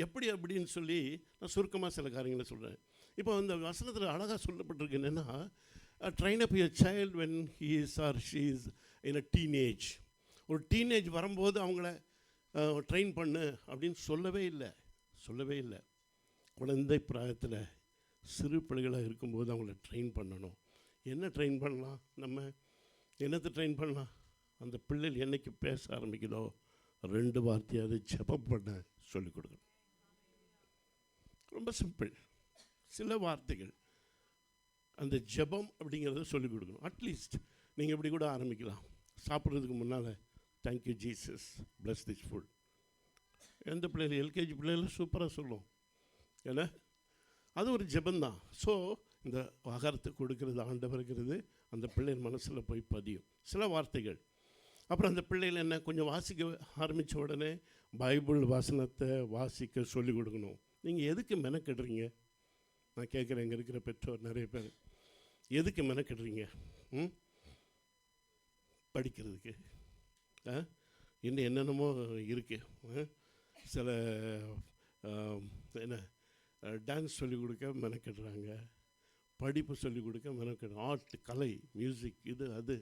எப்படி அப்படின்னு சொல்லி நான் சுருக்கமாக சில காரியங்களை சொல்கிறேன். இப்போ அந்த வசனத்தில் அழகாக சொல்லப்பட்டிருக்கு என்னென்னா, train up your child when he is or she is in a teenage. ஒரு டீனேஜ் வரும்போது அவங்கள ட்ரெயின் பண்ணு அப்படின்னு சொல்லவே இல்லை. குழந்தை பிராயத்தில் சிறு பிள்ளைகளாக இருக்கும்போது அவங்கள ட்ரெயின் பண்ணணும். என்ன ட்ரெயின் பண்ணலாம்? நம்ம என்னத்தை ட்ரெயின் பண்ணலாம்? அந்த பிள்ளைகள் என்னைக்கு பேச ஆரம்பிக்குதோ 2 வார்த்தையாவது ஜெபம் பண்ண சொல்லிக் கொடுக்கணும். ரொம்ப சிம்பிள். சில வார்த்தைகள், அந்த ஜெபம் அப்படிங்கிறத சொல்லிக் கொடுக்கணும். அட்லீஸ்ட் நீங்கள் இப்படி கூட ஆரம்பிக்கலாம். சாப்பிட்றதுக்கு முன்னால், thank you Jesus, plus this food. எந்த பிள்ளைகள், எல்கேஜி பிள்ளைகள் சூப்பராக சொல்லும். ஏன்னா அது ஒரு ஜெபந்தான். ஸோ இந்த ஆகாரத்தை கொடுக்கறது, ஆண்டவருக்கிறது அந்த பிள்ளைகள் மனசில் போய் பதியும். சில வார்த்தைகள். அப்புறம் அந்த பிள்ளைகள் என்ன, கொஞ்சம் வாசிக்க ஆரம்பித்த உடனே பைபிள் வசனத்தை வாசிக்க சொல்லிக் கொடுக்கணும். நீங்கள் எதுக்கு மெனக்கெடுறீங்க? நான் கேட்குறேன், இங்கே இருக்கிற பெற்றோர் நிறைய பேர், எதுக்கு மெனக்கெடுறீங்க? படிக்கிறதுக்கு. இன்னும் என்னென்னமோ இருக்குது. சில என்ன டான்ஸ் சொல்லிக் கொடுக்க மெனக்கெடுறாங்க, படிப்பு சொல்லிக் கொடுக்க மெனக்கெடுறாங்க, ஆர்ட், கலை, மியூசிக், இது அது,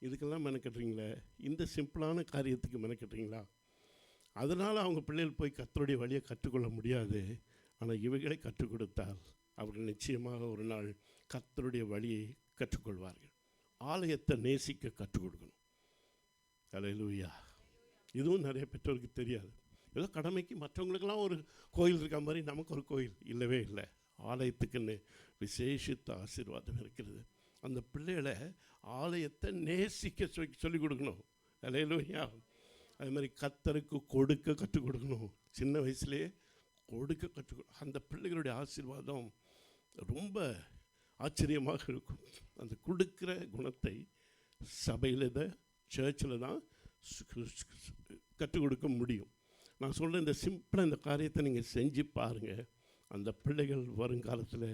இதுக்கெல்லாம் மெனக்கெடுறீங்களே. இந்த சிம்பிளான காரியத்துக்கு மெனக்கெடுறீங்களா? அதனால் அவங்க பிள்ளைகள் போய் கர்த்தருடைய வழியை கற்றுக்கொள்ள முடியாது. ஆனால் இவைகளை கற்றுக் கொடுத்தால் அவர்கள் நிச்சயமாக ஒரு நாள் கர்த்தருடைய வழியை கற்றுக்கொள்வார்கள். ஆலயத்தை நேசிக்க கற்றுக் கொடுக்கணும். அல்லேலூயா. இதுவும் நிறைய பெற்றோருக்கு தெரியாது. ஏதோ கடமைக்கு மற்றவங்களுக்கெல்லாம் ஒரு கோயில் இருக்க மாதிரி நமக்கு ஒரு கோயில் இல்லவே இல்லை. ஆலயத்துக்குன்னு விசேஷித்த ஆசீர்வாதம் இருக்கிறது. அந்த பிள்ளைகளை ஆலயத்தை நேசிக்க சொல்லிக் கொடுக்கணும். அல்லேலூயா. அது மாதிரி கர்த்தருக்கு கொடுக்க கற்றுக் கொடுக்கணும். சின்ன வயசுலேயே கொடுக்க கற்றுக் அந்த பிள்ளைகளுடைய ஆசீர்வாதம் ரொம்ப ஆச்சரியமாக இருக்கும். அந்த கொடுக்குற குணத்தை சபையில் தான், சர்ச்சில் தான் கற்றுக் கொடுக்க முடியும். நான் சொல்கிறேன், இந்த சிம்பிளாக இந்த காரியத்தை நீங்கள் செஞ்சு பாருங்கள். அந்த பிள்ளைகள் வருங்காலத்தில்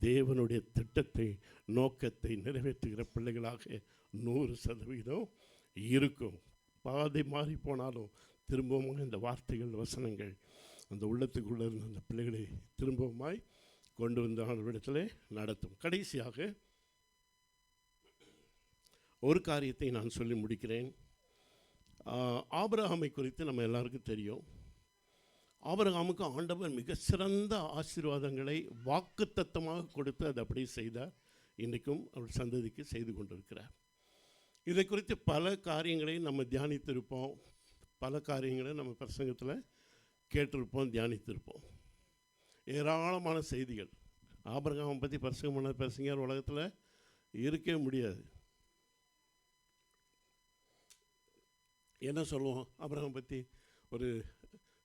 தேவனுடைய திட்டத்தை நோக்கத்தை நிறைவேற்றுகிற பிள்ளைகளாக 100% இருக்கும். பாதை மாறி போனாலும் திரும்பவும் இந்த வார்த்தைகள் வசனங்கள் அந்த உள்ளத்துக்குள்ளே இருந்த அந்த பிள்ளைகளை திரும்பவுமாய் கொண்டு வந்து ஆண்டவரிடத்தில் நடத்தும். கடைசியாக ஒரு காரியத்தை நான் சொல்லி முடிக்கிறேன். ஆபிரகாமை குறித்து நம்ம எல்லாருக்கும் தெரியும். ஆபிரகாமுக்கு ஆண்டவர் மிக சிறந்த ஆசீர்வாதங்களை வாக்குத்தத்தமாக கொடுத்து அதை அப்படியே செய்தார். இன்றைக்கும் அவர் சந்ததிக்கு செய்து கொண்டிருக்கிறார். இதை குறித்து பல காரியங்களை நம்ம தியானித்திருப்போம், பல காரியங்களை நம்ம பிரசங்கத்தில் கேட்டிருப்போம், தியானித்திருப்போம். ஏராளமான செய்திகள் ஆபிரகாமை பற்றி பிரசங்கம் பண்ண பிரசங்கர் உலகத்தில் இருக்கவே முடியாது. என்ன சொல்லுவோம் ஆபிரகாமை பற்றி? ஒரு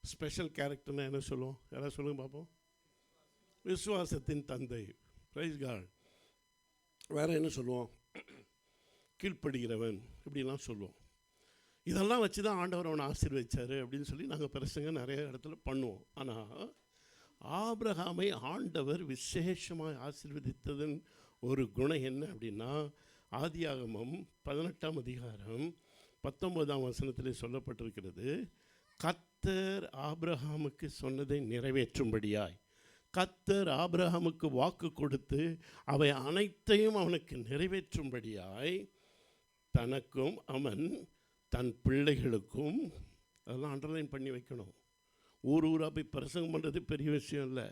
ஸ்பெஷல் கேரக்டர்னா என்ன சொல்லுவோம்? யாராவது சொல்லுங்க பார்ப்போம். விசுவாசத்தின் தந்தை, பிரைஸ் காட். வேறு என்ன சொல்லுவோம்? கீழ்ப்படுகிறவன், இப்படிலாம் சொல்லுவோம். இதெல்லாம் வச்சு தான் ஆண்டவர் அவனை ஆசீர்வதிச்சார் அப்படின்னு சொல்லி நாங்கள் பிரசங்க நிறைய இடத்துல பண்ணுவோம். ஆனால் ஆபிரகாமை ஆண்டவர் விசேஷமாக ஆசீர்வதித்ததன் ஒரு குணம் என்ன அப்படின்னா, ஆதியாகமம் 18ஆம் அதிகாரம் 19ஆம் வசனத்திலே சொல்லப்பட்டிருக்கிறது, கர்த்தர் ஆபிரகாமுக்கு சொன்னதை நிறைவேற்றும்படியாய், கர்த்தர் ஆபிரகாமுக்கு வாக்கு கொடுத்து அவை அனைத்தையும் அவனுக்கு நிறைவேற்றும்படியாய் தனக்கும் அவன் தன் பிள்ளைகளுக்கும், அதெல்லாம் அண்டர்லைன் பண்ணி வைக்கணும். ஊராக போய் பிரசங்கம் பண்ணுறது பெரிய விஷயம் இல்லை,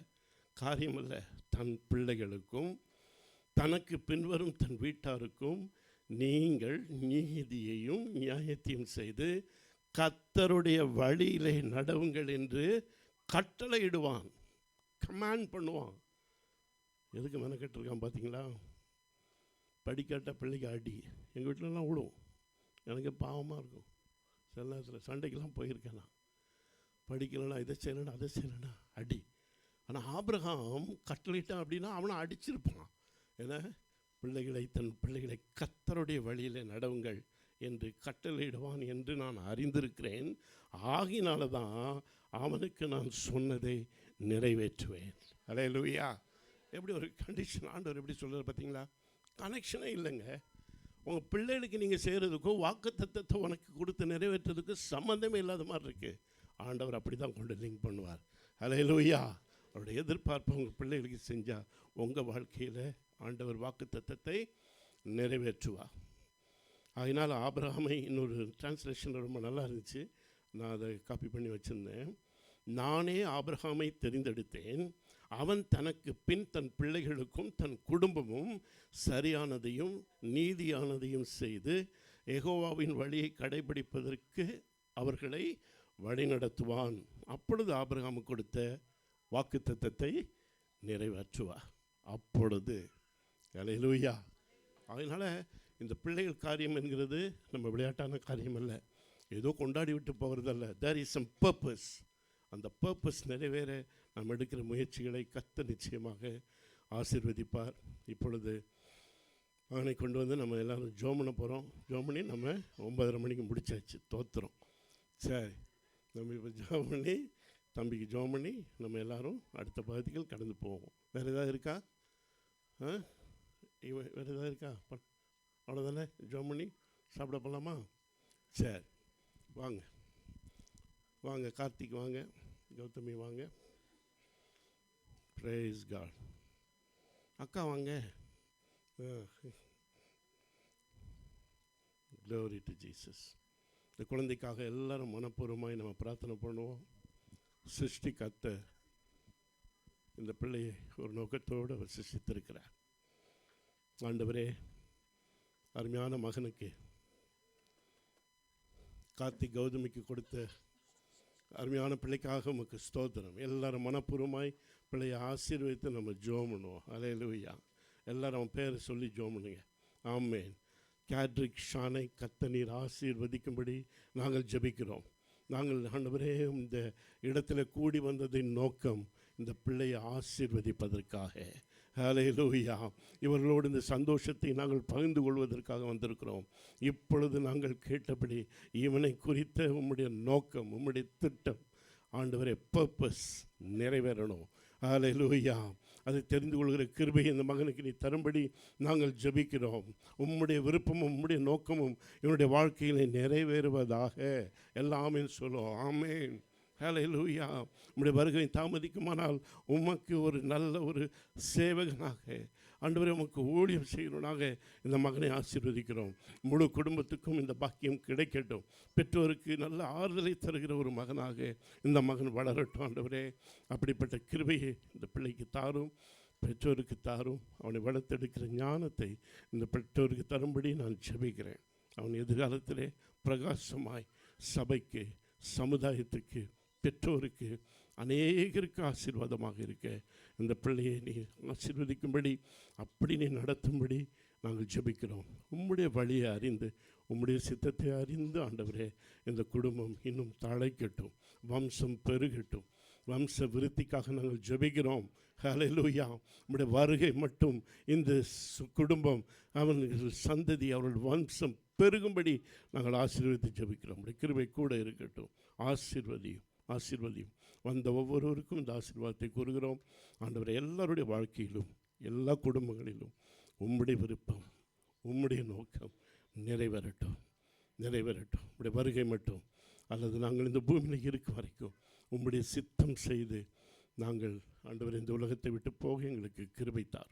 காரியம் இல்லை. தன் பிள்ளைகளுக்கும் தனக்கு பின்வரும் தன் வீட்டாருக்கும் நீங்கள் நீதியையும் நியாயத்தையும் செய்து கர்த்தருடைய வழியிலே நடவுங்கள் என்று கட்டளையிடுவான், கமாண்ட் பண்ணுவான். எதுக்கு மெனக்கட்டிருக்கான் பார்த்தீங்களா? படிக்காட்ட பிள்ளைக்கு அடி. எங்கள் வீட்டிலலாம் விடும், எனக்கு பாவமாக இருக்கும். சில நேரத்தில் சண்டைக்கெல்லாம் போயிருக்கேன் நான். படிக்கலைன்னா இதை செய்யலைன்னா அதை செய்யலைன்னா அடி. ஆனால் ஆபிரகாம் கட்டளையிட்டான் அப்படின்னா அவனை அடிச்சிருப்பான். ஏன்னா தன் பிள்ளைகளை கர்த்தருடைய வழியில் நடவுங்கள் என்று கட்டளையிடுவான் என்று நான் அறிந்திருக்கிறேன். ஆகினால தான் அவனுக்கு நான் சொன்னதை நிறைவேற்றுவேன். அல்லேலூயா. எப்படி ஒரு கண்டிஷன் ஆண்டவர் எப்படி சொல்கிறார் பார்த்தீங்களா? கனெக்ஷனே இல்லைங்க. உங்கள் பிள்ளைகளுக்கு நீங்கள் செய்கிறதுக்கும் வாக்குத்தத்தத்தை உனக்கு கொடுத்து நிறைவேற்றுறதுக்கு சம்மந்தமே இல்லாத மாதிரி இருக்குது. ஆண்டவர் அப்படி தான் கொண்டு லிங்க் பண்ணுவார். அல்லேலூயா. அவருடைய எதிர்பார்ப்பு உங்கள் பிள்ளைகளுக்கு செஞ்சால் உங்கள் வாழ்க்கையில் ஆண்டவர் வாக்குத்தத்தத்தை நிறைவேற்றுவார். அதனால் ஆபிரகாமை இன்னொரு டிரான்ஸ்லேஷன் ரொம்ப நல்லா இருந்துச்சு, நான் அதை காப்பி பண்ணி வச்சுருந்தேன். நானே ஆபிரகாமை தெரிந்தெடுத்தேன், அவன் தனக்கு பின் தன் பிள்ளைகளுக்கும் தன் குடும்பமும் சரியானதையும் நீதியானதையும் செய்து யெகோவாவின் வழியை கடைபிடிப்பதற்கு அவர்களை வழிநடத்துவான். அப்பொழுது ஆபிரகாம் கொடுத்த வாக்குத்தத்தத்தை நிறைவேற்றுவார். அப்பொழுது அல்லேலூயா. அதனால் இந்த பிள்ளைகள் காரியம் என்கிறது நம்ம விளையாட்டான காரியம் அல்ல, ஏதோ கொண்டாடி விட்டு போகிறதல்ல. There is some purpose. அந்த பர்பஸ் நிறைவேற நாம் எடுக்கிற முயற்சிகளை கர்த்தர் நிச்சயமாக ஆசீர்வதிப்பார். இப்பொழுது அவனை கொண்டு வந்து நம்ம எல்லோரும் ஜெபம் பண்ண போகிறோம். ஜெபம் பண்ணி நம்ம 9:30 மணிக்கு முடிச்சாச்சு, தோத்துறோம். சரி, நம்ம இப்போ ஜெபம் பண்ணி தம்பிக்கு ஜெபம் பண்ணி நம்ம எல்லோரும் அடுத்த பகுதிகள் கடந்து போவோம். வேறு ஏதாவது இருக்கா? வேறு ஏதாவது இருக்கா? அவ்வளோதானே? ஜெபம் பண்ணி சாப்பிட போகலாமா? சரி, வாங்க வாங்க. கார்த்திக் வாங்க, கௌதமி வாங்க. Praise God. அக்கா வாங்க. Glory to Jesus. இந்த குழந்தைக்காக எல்லாரும் மனப்பூர்வமாய் நம்ம பிரார்த்தனை பண்ணுவோம். சிருஷ்டி கர்த்தர் இந்த பிள்ளையை ஒரு நோக்கத்தோடு அவர் சிருஷ்டித்திருக்கிறார். ஆண்டவரே, அருமையான மகனுக்கு கார்த்திக் கௌதமிக்கு கொடுத்த அருமையான பிள்ளைக்காக உமக்கு ஸ்தோத்திரம். எல்லாரும் மனப்பூர்வமாய் பிள்ளையை ஆசீர்வதித்து நம்ம ஜெபம் பண்ணுவோம். அல்லேலூயா. எல்லாரும் அவன் பேரை சொல்லி ஜெபம் பண்ணுங்க. ஆமென். கேட்ரிக் ஷானை கர்த்தர் ஆசீர்வதிக்கும்படி நாங்கள் ஜெபிக்கிறோம். நாங்கள் ஆண்டவரே இந்த இடத்துல கூடி வந்ததின் நோக்கம் இந்த பிள்ளையை ஆசீர்வதிப்பதற்காக. அல்லேலூயா. இவர்களோடு இந்த சந்தோஷத்தை நாங்கள் பகிர்ந்து கொள்வதற்காக வந்திருக்கிறோம். இப்பொழுது நாங்கள் கேட்டபடி இவனை குறித்த உம்முடைய நோக்கம், உம்முடைய திட்டம் ஆண்டவரே பர்பஸ் நிறைவேறணும். ஹல்லேலூயா. அதை தெரிந்து கொள்கிற கிருபை இந்த மகனுக்கு நீ தரும்படி நாங்கள் ஜெபிக்கிறோம். உம்முடைய விருப்பமும் உம்முடைய நோக்கமும் என்னுடைய வாழ்க்கையிலே நிறைவேறுவதாக. எல்லாமே சொல்லுவோம். ஆமேன். ஹல்லேலூயா. உம்முடைய வருகை தாமதிக்குமானால் உமக்கு ஒரு நல்ல ஒரு சேவகனாக ஆண்டவரே உமக்கு ஊழியம் செய்யணுனாக இந்த மகனை ஆசீர்வதிக்கிறோம். முழு குடும்பத்துக்கும் இந்த பாக்கியம் கிடைக்கட்டும். பெற்றோருக்கு நல்ல ஆறுதலை தருகிற ஒரு மகனாக இந்த மகன் வளரட்டும். ஆண்டவரே அப்படிப்பட்ட கிருபையை இந்த பிள்ளைக்கு தாரும், பெற்றோருக்கு தாரும். அவனை வளர்த்தெடுக்கிற ஞானத்தை இந்த பெற்றோருக்கு தரும்படி நான் ஜெபிக்கிறேன். அவன் எதிர்காலத்திலே பிரகாசமாய் சபைக்கு, சமுதாயத்துக்கு, பெற்றோருக்கு, அநேகருக்கு ஆசீர்வாதமாக இருக்க இந்த பிள்ளையை நீ ஆசீர்வதிக்கும்படி, அப்படி நீ நடத்தும்படி நாங்கள் ஜெபிக்கிறோம். உம்முடைய வழியை அறிந்து, உம்முடைய சித்தத்தை அறிந்து ஆண்டவரே இந்த குடும்பம் இன்னும் தழைக்கட்டும், வம்சம் பெருகட்டும். வம்ச விருத்திக்காக நாங்கள் ஜெபிக்கிறோம். ஹல்லேலூயா. உம்முடைய வருகை மட்டும் இந்த குடும்பம், அவர்கள் சந்ததி, அவர்கள் வம்சம் பெருகும்படி நாங்கள் ஆசீர்வதித்து ஜெபிக்கிறோம். உம்முடைய கிருபை கூட இருக்கட்டும். ஆசீர்வதியும், ஆசீர்வதியும். வந்த ஒவ்வொருவருக்கும் இந்த ஆசீர்வாதத்தை கூறுகிறோம். ஆண்டவரை எல்லாருடைய வாழ்க்கையிலும், எல்லா குடும்பங்களிலும் உம்முடைய விருப்பம், உம்முடைய நோக்கம் நிறைவேறட்டும், நிறைவேறட்டும். உம்முடைய வருகை மட்டும் அல்லது நாங்கள் இந்த பூமியில் இருக்கும் வரைக்கும் உம்முடைய சித்தம் செய்து நாங்கள் ஆண்டவர் இந்த உலகத்தை விட்டு போக எங்களுக்கு கிருபைத்தார்.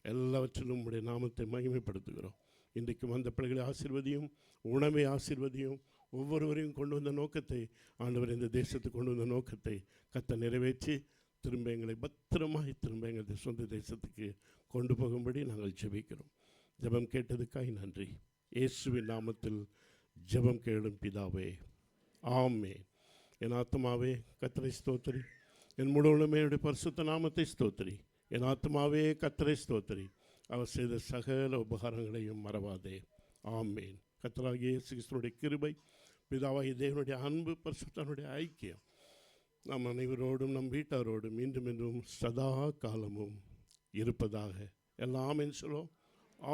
எல்லாவற்றிலும் உம்முடைய நாமத்தை மகிமைப்படுத்துகிறோம். இன்றைக்கு வந்த பிள்ளைகளை ஆசீர்வதியும், உணவை ஆசீர்வதியும். ஒவ்வொருவரையும் கொண்டு வந்த நோக்கத்தை ஆண்டவர் இந்த தேசத்துக்கு கொண்டு வந்த நோக்கத்தை கர்த்தர் நிறைவேற்றி திரும்ப எங்களை பத்திரமாய் திரும்ப எங்கள் சொந்த தேசத்துக்கு கொண்டு போகும்படி நாங்கள் ஜெபிக்கிறோம். ஜெபம் கேட்டதுக்காய் நன்றி. இயேசுவின் நாமத்தில் ஜெபம் கேளும் பிதாவே, ஆமென். என் ஆத்மாவே கர்த்தரை ஸ்தோத்திரி, என் முழுவதுமே என்னுடைய பரிசுத்த நாமத்தை ஸ்தோத்திரி. என் ஆத்மாவே கர்த்தரை ஸ்தோத்திரி, அவர் செய்த சகல உபகாரங்களையும் மறவாதே. ஆமென். கர்த்தராகிய இயேசு கிறிஸ்துவினுடைய கிருபை, பிதாவாகிய தேவனுடைய அன்பு, பரிசுத்தனுடைய ஐக்கியம் நம் அனைவரோடும் நம் வீட்டாரோடும் மீண்டும் மீண்டும் சதா காலமும் இருப்பதாக. எல்லாம் ஆமென் சொல்லுவோம்.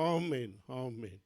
ஆமென், ஆமென்.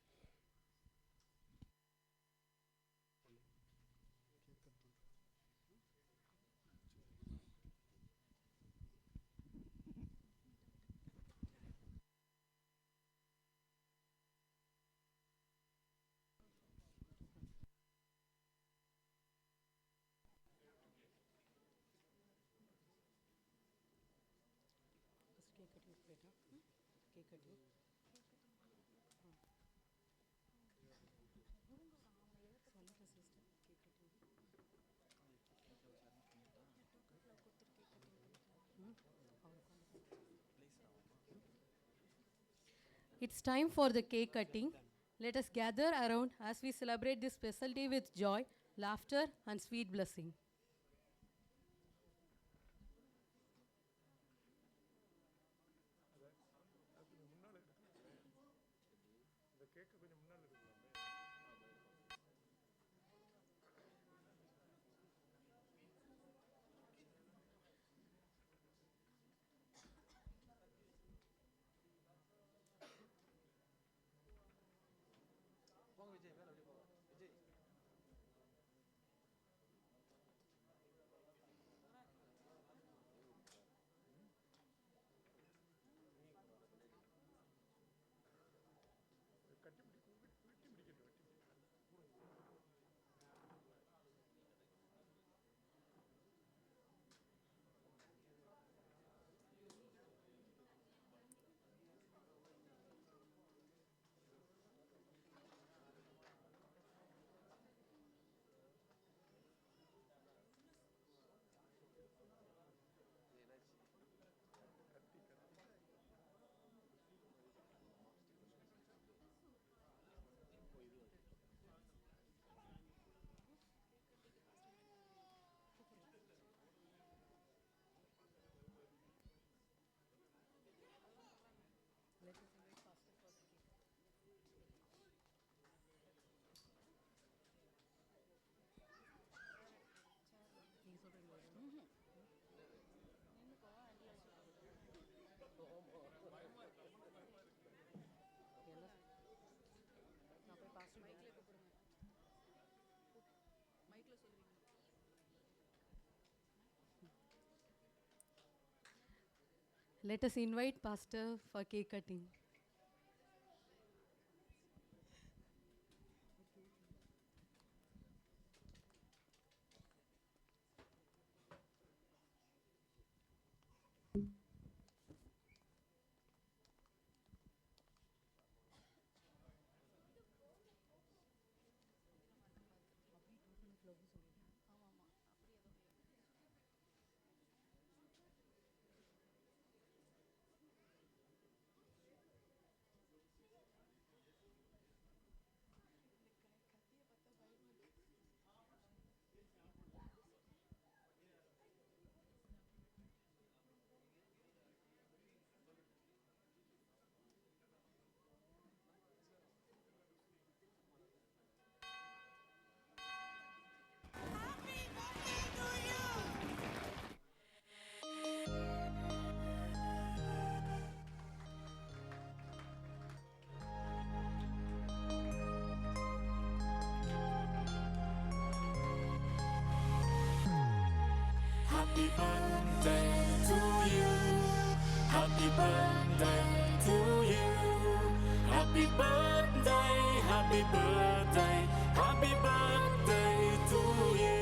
It's time for the cake cutting. Let us gather around as we celebrate this special day with joy, laughter, and sweet blessing. Let us invite Pastor for cake cutting. Happy birthday to you. Happy birthday to you. Happy birthday, happy birthday, happy birthday to you.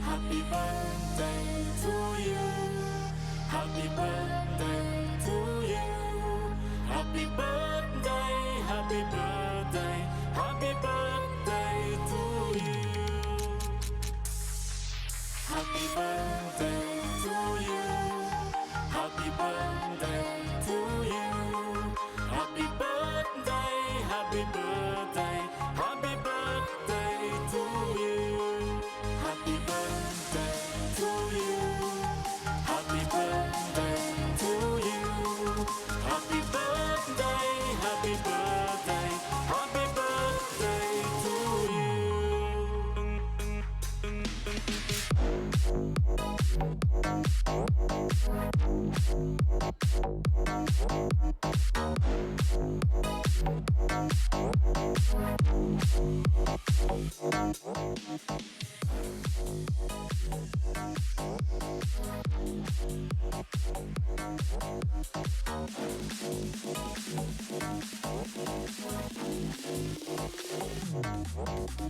Happy birthday to you. Happy birthday to you. Happy birthday, happy birthday, happy birthday to you. Happy birthday to you. Happy birthday to you. Happy birthday, happy birthday, happy birthday to you. Happy birthday to you. Happy birthday to you. Happy birthday, happy birthday, happy birthday to you.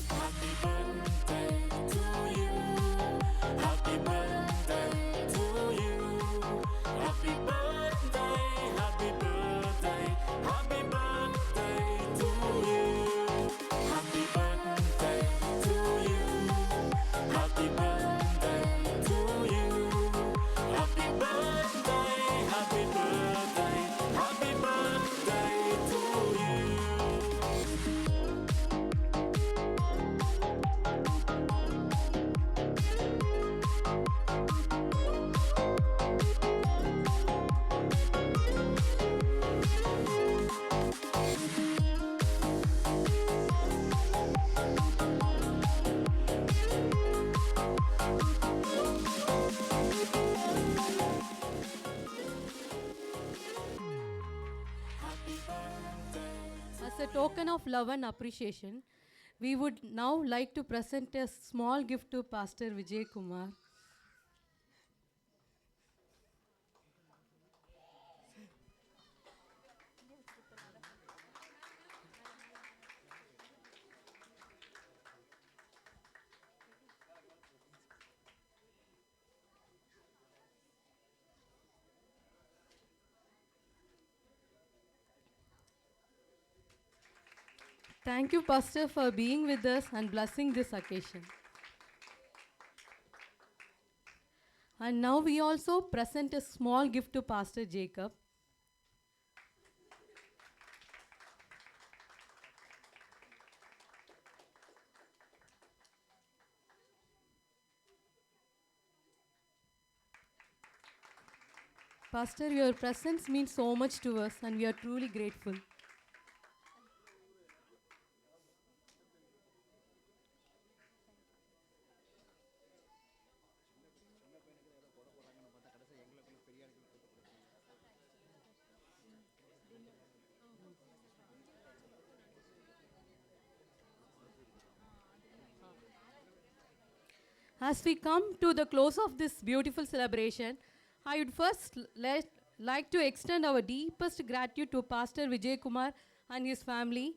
Happy birthday to you. Happy birthday to you. Happy birthday, happy birthday, happy birthday to you. Happy birthday to you. Happy birthday to you. Happy birthday, happy birthday, happy birthday to you. As a token of love and appreciation, we would now like to present a small gift to Pastor Vijay Kumar. Thank you, Pastor, for being with us and blessing this occasion. And now we also present a small gift to Pastor Jacob. Pastor, your presence means so much to us and we are truly grateful. As we come to the close of this beautiful celebration, I would first like to extend our deepest gratitude to Pastor Vijay Kumar and his family,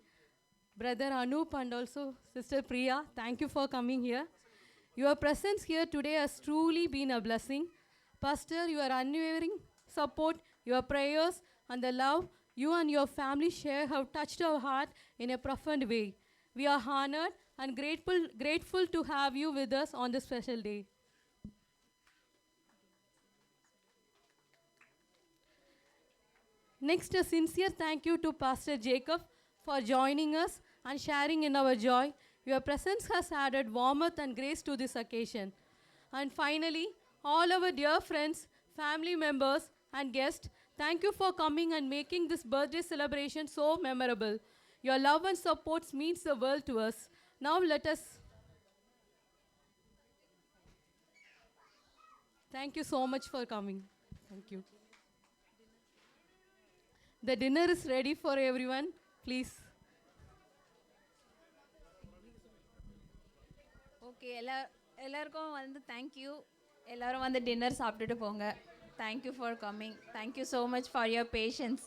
Brother Anup and also Sister Priya. Thank you for coming here. Your presence here today has truly been a blessing. Pastor, your unwavering support, your prayers, and the love you and your family share have touched our heart in a profound way. We are honored and grateful to have you with us on this special day. Next, a sincere thank you to Pastor Jacob for joining us and sharing in our joy. Your presence has added warmth and grace to this occasion. And finally, all our dear friends, family members, and guests, thank you for coming and making this birthday celebration so memorable. Your love and support means the world to us. Now let us... Thank you so much for coming. Thank you. The dinner is ready for everyone. Please. Okay எல்லாருக்கும் வந்து தேங்க்யூ. எல்லாரும் வந்து டின்னர் சாப்பிட்டுட்டு போங்க. Thank you for coming. Thank you so much for your patience.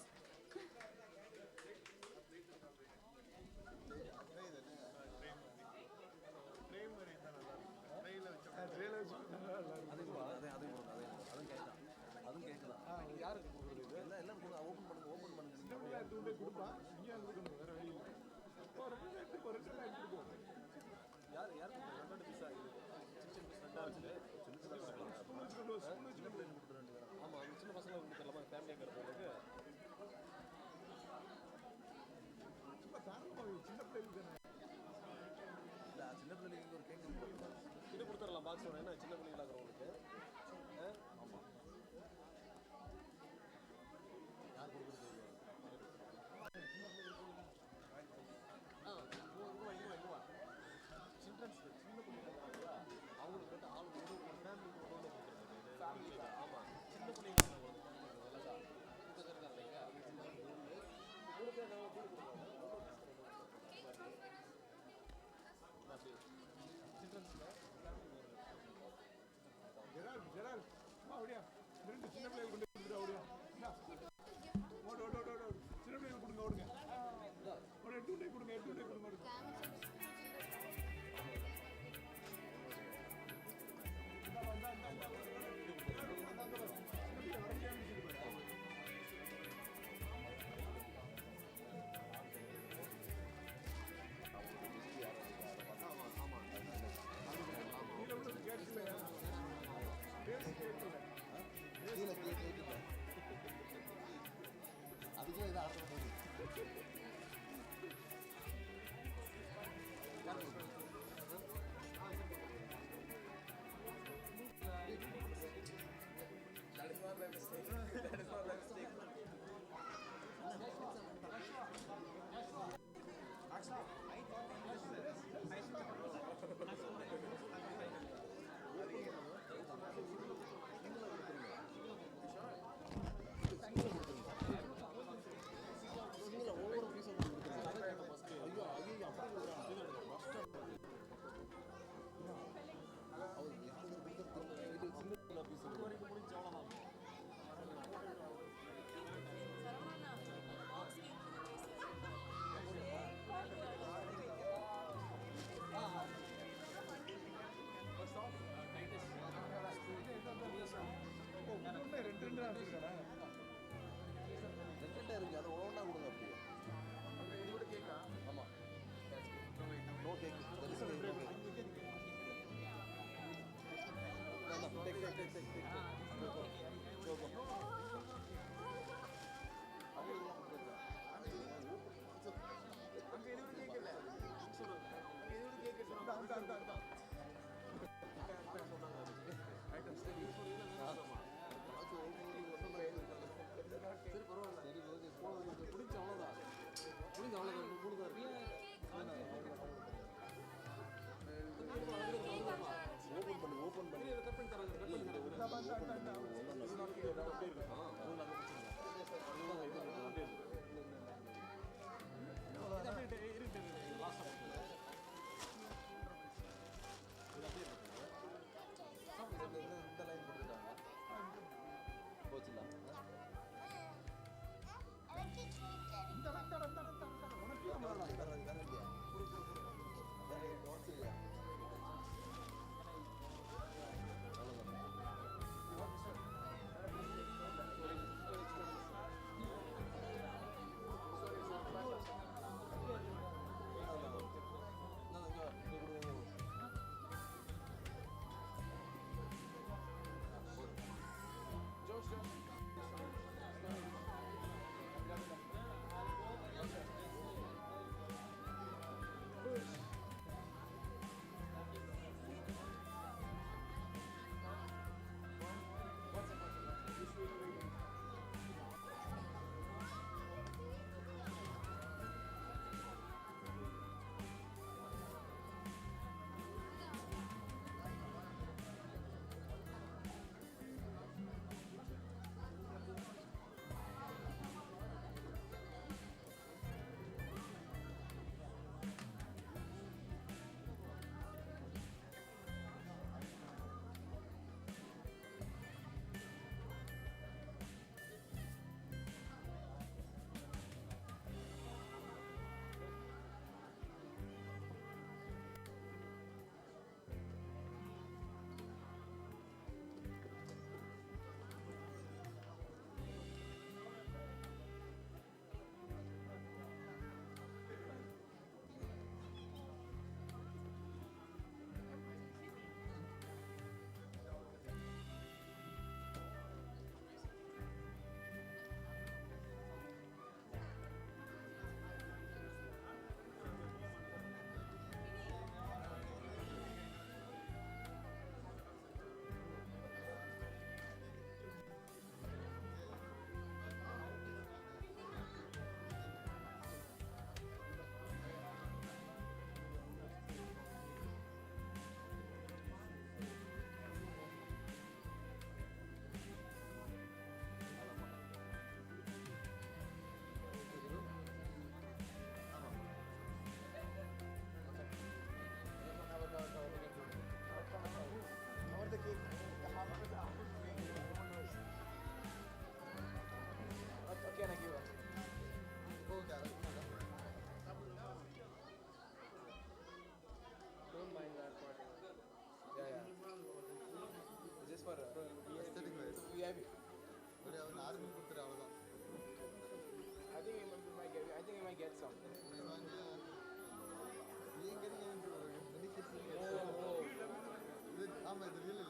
ஆமாம் இது இல்லை